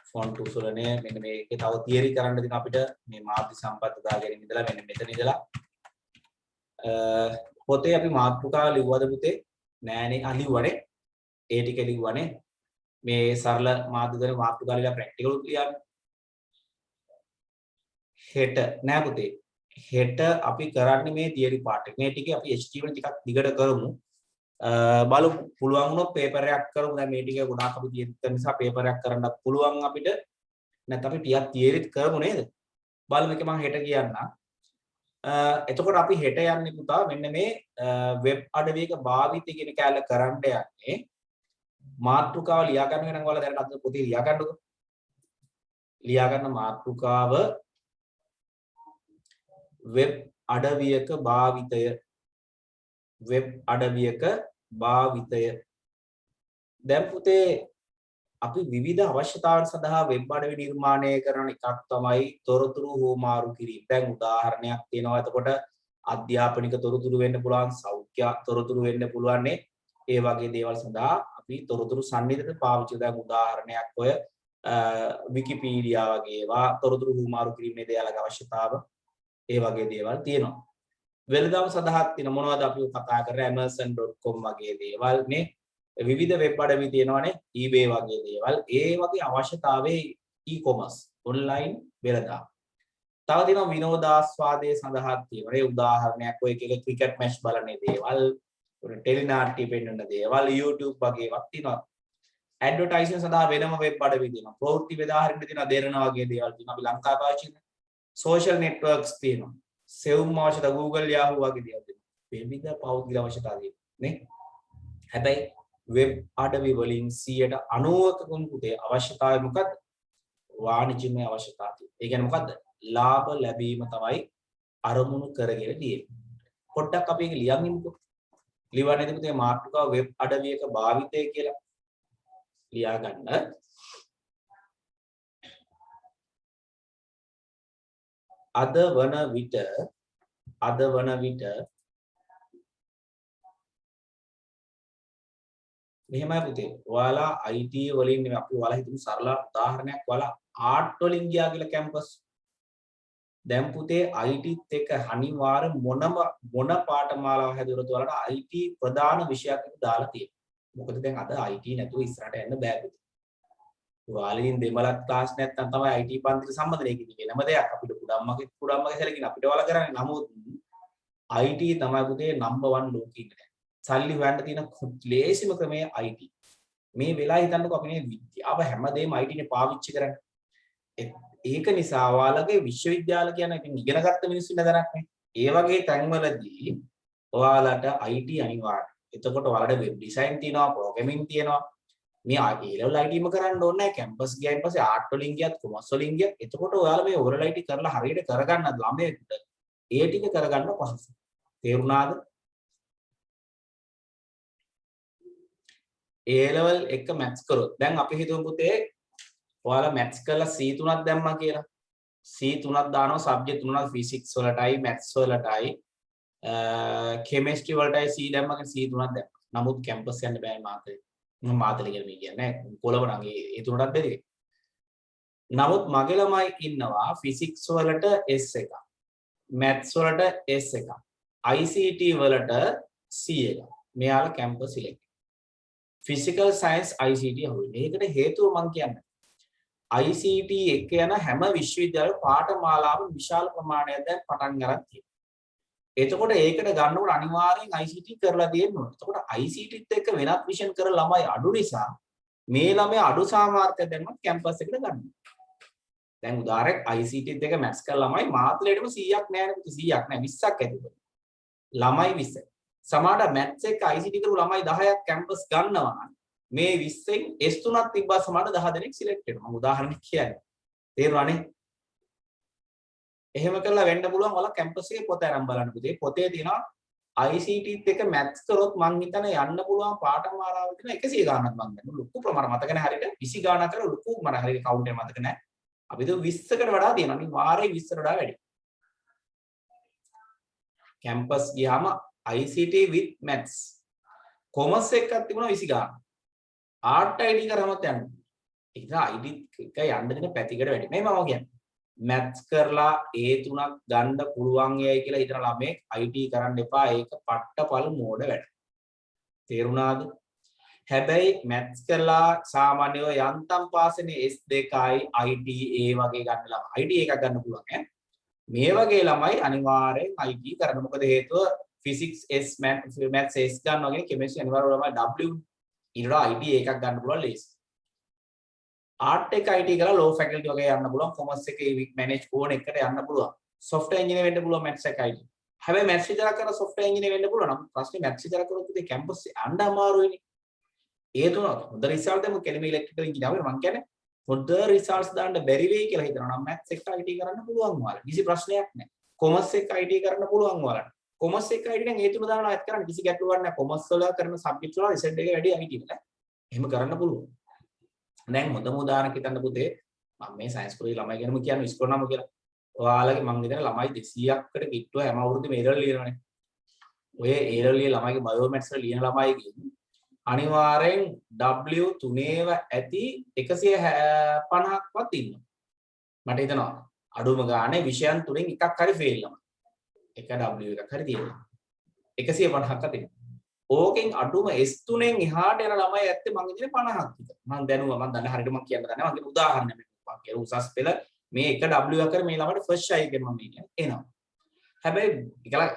ෆොන්ට් උසුලනේ මෙන්න මේකේ තව තියරි කරන්න දෙන අපිට මේ මාධ්‍ය සම්පත් දා ගැනීම ඉඳලා මෙන්න මෙතන ඉඳලා පොතේ අපි මාතෘකාව ලිව්වද පුතේ නෑනේ අලිව්වනේ ඒ ටික ලිව්වනේ මේ සරල මාධ්‍ය දෙන මාතෘකාව ලියලා ප්‍රැක්ටිකල් උත් ලියන්න හෙට නෑ පුතේ හෙට අපි කරන්නේ මේ තියරි පාර්ට් එක මේ ටිකේ අපි HTML ටිකක් දිගට කරමු බලමු පුළුවන් වුණොත් පේපර් එකක් කරමු දැන් මේ ටික ගොඩාක් අපි තියෙන නිසා පේපර් එකක් කරන්නත් පුළුවන් අපිට නැත්නම් අපි ටිකක් තියරිත් කරමු නේද බලමු එක මම හෙට කියන්නම් එතකොට අපි හෙට යන්නේ පුතා මෙන්න මේ වෙබ් අඩවියක භාවිතය කියන කැලල කරන්න යන්නේ මාතෘකාව ලියා ගන්න වෙනම් ඔයාලා දැනට අද පොතේ ලියා ගන්නකො ලියා ගන්න මාතෘකාව වෙබ් අඩවියක භාවිතය වෙබ් අඩවියක භාවිතය දැන් පුතේ අපි විවිධ අවශ්‍යතාවන් සඳහා වෙබ් අඩවි නිර්මාණය කරන එකක් තමයි තොරතුරු හුවමාරු කිරීම. දැන් උදාහරණයක් තියෙනවා. එතකොට අධ්‍යාපනික තොරතුරු වෙන්න පුළුවන්, සෞඛ්‍ය තොරතුරු වෙන්න පුළුවන් නේ. ඒ වගේ දේවල් සඳහා අපි තොරතුරු සම්නිධිත පාවිච්චි කරන උදාහරණයක් ඔය විකිපීඩියා වගේ ඒවා තොරතුරු හුවමාරු කිරීමේ දේයාලගේ අවශ්‍යතාව ඒ වගේ දේවල් තියෙනවා. වෙළඳාම සඳහා තියෙන මොනවද අපි කතා කරන්නේ amazon.com වගේ දේවල් නේ. විවිධ වෙබ් අඩවි තියෙනවානේ eBay වගේ දේවල් ඒ වගේ අවශ්‍යතාවයේ e-commerce online වෙළඳාම. තව තියෙනවා විනෝදාස්වාදයේ සඳහා තියෙනවා. ඒ උදාහරණයක් ඔය එක එක ක්‍රිකට් මැච් බලන්නේ දේවල්, ටෙලිනාට්‍ය පෙන්වන දේවල්, YouTube වගේ ඒවා තියෙනවා. ඇඩ්වර්ටයිසින් සඳහා වෙනම වෙබ් අඩවි තියෙනවා. ප්‍රවෘත්ති බෙදාහරින්න තියෙනවා දෙරණ වගේ දේවල් තියෙනවා. අපි ලංකාව පාවිච්චි කරන social networks තියෙනවා. සෙවුම් අවශ්‍යතා Google Yahoo වගේ දේවල් තියෙනවා. විවිධ පෞද්ගලික අවශ්‍යතා තියෙනවා නේ. හැබැයි වෙබ් අඩවි වලින් 90%කම පුතේ අවශ්‍යතාවය මොකද්ද? වාණිජ්‍යමය අවශ්‍යතාවය. ඒ කියන්නේ මොකද්ද? ලාභ ලැබීම තමයි අරමුණු කරගෙන තියෙන්නේ. පොඩ්ඩක් අපි ඒක ලියන් ඉමුකෝ. ලියවන්නේද පුතේ මාතෘකාව වෙබ් අඩවියක භාවිතය කියලා. ලියා ගන්න. අද වන විට මෙහෙමයි පුතේ. ඔයාලා IT වලින් නෙමෙයි අපි ඔයාලා හිතමු සරල උදාහරණයක් ඔයාලා ආර්ට් වලින් ගියා කියලා කැම්පස්. දැන් පුතේ IT ත් එක්ක අනිවාර්ය මොන පාඨමාලාව හැදුවොත් ඔයාලට IT ප්‍රධාන විෂයක් දාලා තියෙනවා. මොකද දැන් අද IT නැතුව ඉස්සරහට යන්න බෑ පුතේ. ඔයාලින් දෙමළක් ක්ලාස් නැත්තම් තමයි IT පන්තිට සම්බන්ධ වෙන්නේ වෙනම දෙයක්. අපිට කුඩම්මගේ සැලකින අපිට ඔයාලා කරන්නේ. නමුත් IT තමයි පුතේ නම්බර් 1 ලෝකෙ ඉන්නේ. සල්ලි හොයන්න තියෙන ලේසිම ක්‍රමය IT. මේ වෙලාව හිතන්නකෝ අපි මේ විද්‍යාව හැමදේම IT නේ පාවිච්චි කරන්නේ. ඒක නිසා ඔයාලගේ විශ්වවිද්‍යාල කියන එක ඉගෙන ගත්ත මිනිස්සු ඉන්න දරක් නේ. ඒ වගේ තැන්වලදී ඔයාලට IT අනිවාර්යයි. එතකොට ඔයාලට වෙබ් ඩිසයින් තියෙනවා, ප්‍රෝග්‍රෑමින් තියෙනවා. මේ A-level ITම කරන්න ඕනේ නැහැ. කැම්පස් ගියායින් පස්සේ ආර්ට් වලින් ගියත්, කොමර්ස් වලින් ගියත් එතකොට ඔයාලා මේ ඕරල් IT කරලා හරියට කරගන්න ළමයෙකුට ඒ ටික කරගන්න පහසුයි. තේරුණාද? A-level එක මැත්ස් කරොත් දැන් අපි හිතමු පුතේ ඔයාලා මැත්ස් කරලා C3ක් දැම්මා කියලා. C3ක් දානවා සබ්ජෙක්ට් 3ක් ෆිසික්ස් වලටයි මැත්ස් වලටයි කෙමිස්ට්‍රි වලටයි C දැම්මා කියලා C3ක් දැම්මා. නමුත් කැම්පස් යන්න බෑ මාතලේ. මම මාතලේ කියලා මේ කියන්නේ කොළඹ නම් ඒ 3ටත් බැරි. නමුත් මගේ ළමයි ඉන්නවා ෆිසික්ස් වලට S එකක්. මැත්ස් වලට S එකක්. ICT වලට C එකක්. මෙයාලා campus select. Physical science ICT අහුවෙන්නේ. ඒකට හේතුව මම කියන්නේ ICT එක යන හැම විශ්වවිද්‍යාල පාඨමාලාව විශාල ප්‍රමාණයක් දැන් පටන් ගන්න තියෙනවා. එතකොට ඒකට ගන්නකොට අනිවාර්යෙන් ICT කරලා තියෙන්න ඕනේ. එතකොට ICT ත් එක්ක වෙනත් විෂන් කරන ළමයි අඩු නිසා මේ ළමයා අඩු සාමාර්ථය දැම්මත් කැම්පස් එකට ගන්නවා. දැන් උදාහරණයක් ICT ත් එක්ක මැත්ස් කරන ළමයි මාතලේටම 100ක් නැහැ නේ 100ක් නැහැ 20ක් ඇතිවෙයි. ළමයි 20. සමහරට මැත්ස් එක්ක ICT කරපු ළමයි 10ක් කැම්පස් ගන්නවා නම් මේ 20න් S3ක් තිබ්බා සමහරට 10 දෙනෙක් සිලෙක්ට් වෙනවා. මම උදාහරණයක් කියන්නේ. තේරුණානේ? එහෙම කරලා වෙන්න පුළුවන් ඔයාලා කැම්පස් එකේ පොත අරන් බලන්න පුතේ. පොතේ තියෙනවා ICT ත් එක්ක මැත්ස් කරොත් මං හිතන්නේ යන්න පුළුවන් පාඨමාලාව තියෙන 100 ගාණක් මං දන්නවා. ලොකු ප්‍රමාණ මතක නැහැ හරියට 20 ගාණක් කරලා ලොකු මම හරියට කවුන්ට් එක මතක නැහැ. අපි දු 20කට වඩා තියෙනවා. අනිත් වාරේ 20කට වඩා වැඩි. කැම්පස් ගියාම ICT with maths කොමර්ස් එකක් තිබුණා 20 ගාණක්. ආර්ට් ID කරාමත් යන්න. ඒක ID එක යන්න දෙන පැතිකඩ වැඩි. මේ මම කියන්නේ. මැත්ස් කරලා A3ක් ගන්න පුළුවන් යයි කියලා හිතන ළමෙක් IT කරන්න එපා. ඒක පට්ටපල් මෝඩ වැඩ. තේරුණාද? හැබැයි මැත්ස් කරලා සාමාන්‍යව යන්තම් පාසනේ S2යි IT A වගේ ගන්න ළමයි IT එකක් ගන්න පුළුවන් ඈ. මේ වගේ ළමයි අනිවාර්යෙන් IT කරන්න. මොකද හේතුව ෆිසික්ස් S maths S ගන්න වගේ කෙමිස්ට්‍රි අනිවාර්යයෙන්ම W ඊට IT එකක් ගන්න පුළුවන් ලේසි. ආර්ට් එක IT කරලා ලෝ ෆැකල්ටි වගේ යන්න පුළුවන්. කොමර්ස් එකේ මැනේජ් ඕන එකට යන්න පුළුවන්. සොෆ්ට්වෙයාර් ඉංජිනේර වෙන්න පුළුවන් මැත්ස් එක IT. හැබැයි මැත්ස් විතරක් කරලා සොෆ්ට්වෙයාර් ඉංජිනේර වෙන්න පුළුවන්. නම් ප්‍රශ්නේ මැත්ස් විතරක් කරොත් ඉතින් කැම්පස් යන්න අමාරුයිනේ. ඒ තුන හොඳ රිසල්ට් දෙමු කෙලිම ඉලෙක්ට්‍රිකල් ඉංජිනේර මම කියන්නේ හොඳ රිසල්ට්ස් දාන්න බැරි වෙයි කියලා හිතනවා. නම් මැත්ස් එක IT කරන්න පුළුවන් ඔයාලට. කිසි ප්‍රශ්නයක් නැහැ. කොමර්ස් එක IT කරන්න පුළුවන් ඔයාලට. කොමර්ස් එක IT නම් ඒ තුන දානවා ඇත් කරන්න කිසි ගැටලුවක් නැහැ. කොමර්ස් වල කරන සබ්ජෙක්ට් වල රිසල්ට් එක වැඩි IT වල. එහෙම කරන්න පුළුවන්. දැන් හොඳම උදාහරණයක් හිතන්න පුතේ මම මේ සයන්ස් පොලේ ළමයි ගැනම කියන්නේ ඉස්කෝල නම කියලා. ඔයාලගේ මම හිතන ළමයි 200කට කිට්ටුව හැම අවුරුද්දෙම A-level ලියනවානේ. ඔය A-level ළමයිගේ බයෝමැත්ස් වල ලියන ළමයිගේ අනිවාර්යෙන් W3ව ඇති 150ක්වත් ඉන්නවා. මට හිතෙනවා අඩුම ගානේ විෂයන් තුනෙන් එකක් හරි ෆේල් ළමයි. එක W එකක් හරි තියෙනවා. 150ක් තියෙනවා. ඕකෙන් අඩුම S3න් එහාට යන ළමයි ඇත්තේ මං ඉන්නේ 50ක් විතර. මං දැනුවා මං දන්න හරියට මං කියන්න දන්නේ. මගේ උදාහරණයක් මම කියලා උසස් පෙළ මේ එක W එකකට මේ ළමයට ෆස්ට් ෂයි එකෙන් මම කියන්නේ එනවා. හැබැයි ඒකලා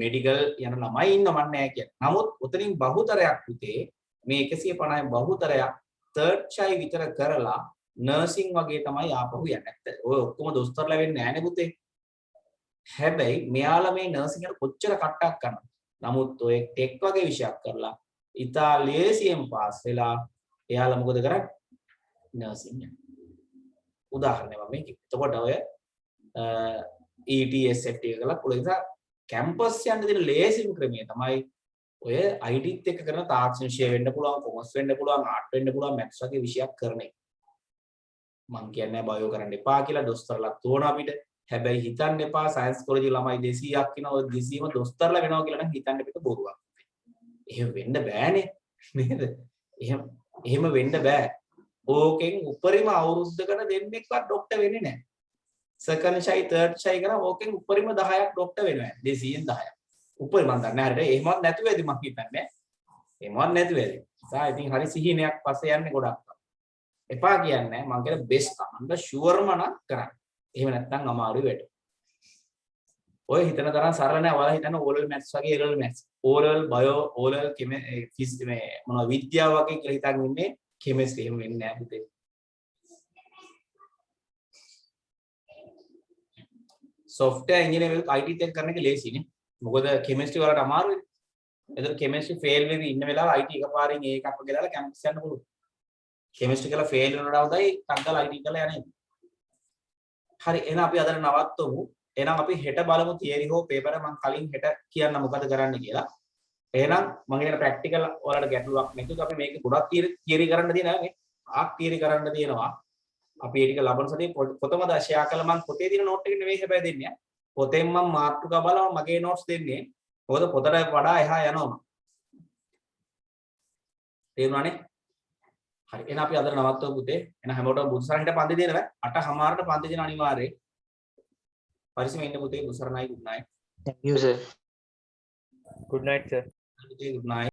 මෙඩිකල් යන ළමයි ඉන්න මන් නෑ කියන්නේ. නමුත් උතනින් බහුතරයක් පුතේ මේ 150න් බහුතරයක් තර්ඩ් ෂයි විතර කරලා නර්සින් වගේ තමයි ආපහු යන්නේ. නැත්නම් ඔය ඔක්කොම දොස්තරලා වෙන්නේ නෑනේ පුතේ. හැබැයි මෙයාලා මේ නර්සින් වල කොච්චර කට්ටක් කරනවද? නමුත් ඔය ටෙක් වගේ විෂයක් කරලා ඉතා ලේසියෙන් පාස් වෙලා එයාලා මොකද කරන්නේ? නර්සින් යනවා. උදාහරණයක් මම මේක. එතකොට ඔය ETSFT එක කරලා පුළුවන් නිසා කැම්පස් යන්න දෙන ලේසිම ක්‍රමය තමයි ඔය ITත් එක්ක කරන තාක්ෂණ වෙන්න පුළුවන්, කොමර්ස් වෙන්න පුළුවන්, ආර්ට් වෙන්න පුළුවන්, මැත්ස් වගේ විෂයක් කරන එක. මම කියන්නේ බයෝ කරන්න එපා කියලා දොස්තරලා තෝරන අපිට. හැබැයි හිතන්න එපා සයන්ස් කොලේජ් ළමයි 200ක් ඉනවා ඔය 200ම දොස්තරලා වෙනවා කියලා නම් හිතන්න පිට බොරුවක්. එහෙම වෙන්න බෑනේ නේද? එහෙම වෙන්න බෑ. ඕකෙන් උපරිම අවුරුද්දකට දෙන්නෙක්වත් ડોක්ටර් වෙන්නේ නැහැ. සෙකන්ඩ් ෂයි තර්ඩ් ෂයි කරා ඕකෙන් උපරිම 10ක් ડોක්ටර් වෙනවා. 200න් 10ක්. උපරිම මන් දන්නේ නැහැ. එහෙමවත් නැතුව ඇති මම හිතන්නේ. එහෙමවත් නැතුව ඇති. සා ඉතින් හරි සිහිනයක් පස්සේ යන්නේ ගොඩක්. එපා කියන්නේ මම කියන බෙස්ට් අමන්න ෂුවර්ම නම් කරන්න. එහෙම නැත්නම් අමාරු වෙට. ඔය හිතන තරම් සරල නෑ. ඔයාලා හිතන O level maths වගේ A level maths. O level bio, O level physics මේ මොනවා විද්‍යාව වගේ කියලා හිතන් ඉන්නේ chemistry එහෙම වෙන්නේ නෑ පුතේ. software engineering IT එක කරන එක ලේසිනේ. මොකද chemistry වලට අමාරුයි. එතකොට chemistry fail වෙවි ඉන්න වෙලාව IT එකපාරින් ඒකක් ගෙලලා campus යන්න පුළුවන්. chemistry කියලා fail වෙනවට අවුදයි ටක්කලා IT කරලා යන්නේ. හරි එහෙනම් අපි අද නවත්තමු. එහෙනම් අපි හෙට බලමු තියරි හෝ පේපර් මම කලින් හෙට කියන්න මොකද කරන්න කියලා. එහෙනම් මම කියන ප්‍රැක්ටිකල් වලට ගැටලුවක් නැතුව අපි මේක ගොඩක් තියරි කරන්න තියෙනවා නේ. ආක් තියරි කරන්න තියෙනවා. අපි ඒ ටික ලබන සතියේ පොතම ෂෙයා කළා මම පොතේ තියෙන නෝට් එක නෙවෙයි හැබැයි දෙන්නේ. පොතෙන් මම මාතෘකා බලලා මගේ නෝට්ස් දෙන්නේ. මොකද පොතට වඩා එහා යනවා. තේරුණානේ? හරි එහෙනම් අපි අද නවත්තමු පුතේ. එහෙනම් හැමෝටම බුදුසරණට පන්ති දෙනවා. 8:00ට පන්ති දෙන අනිවාර්යයෙන්. පරිස්සමෙන් ඉන්න පුතේ බුදුසරණයි good night. Thank you, sir. Good night, sir. Good night.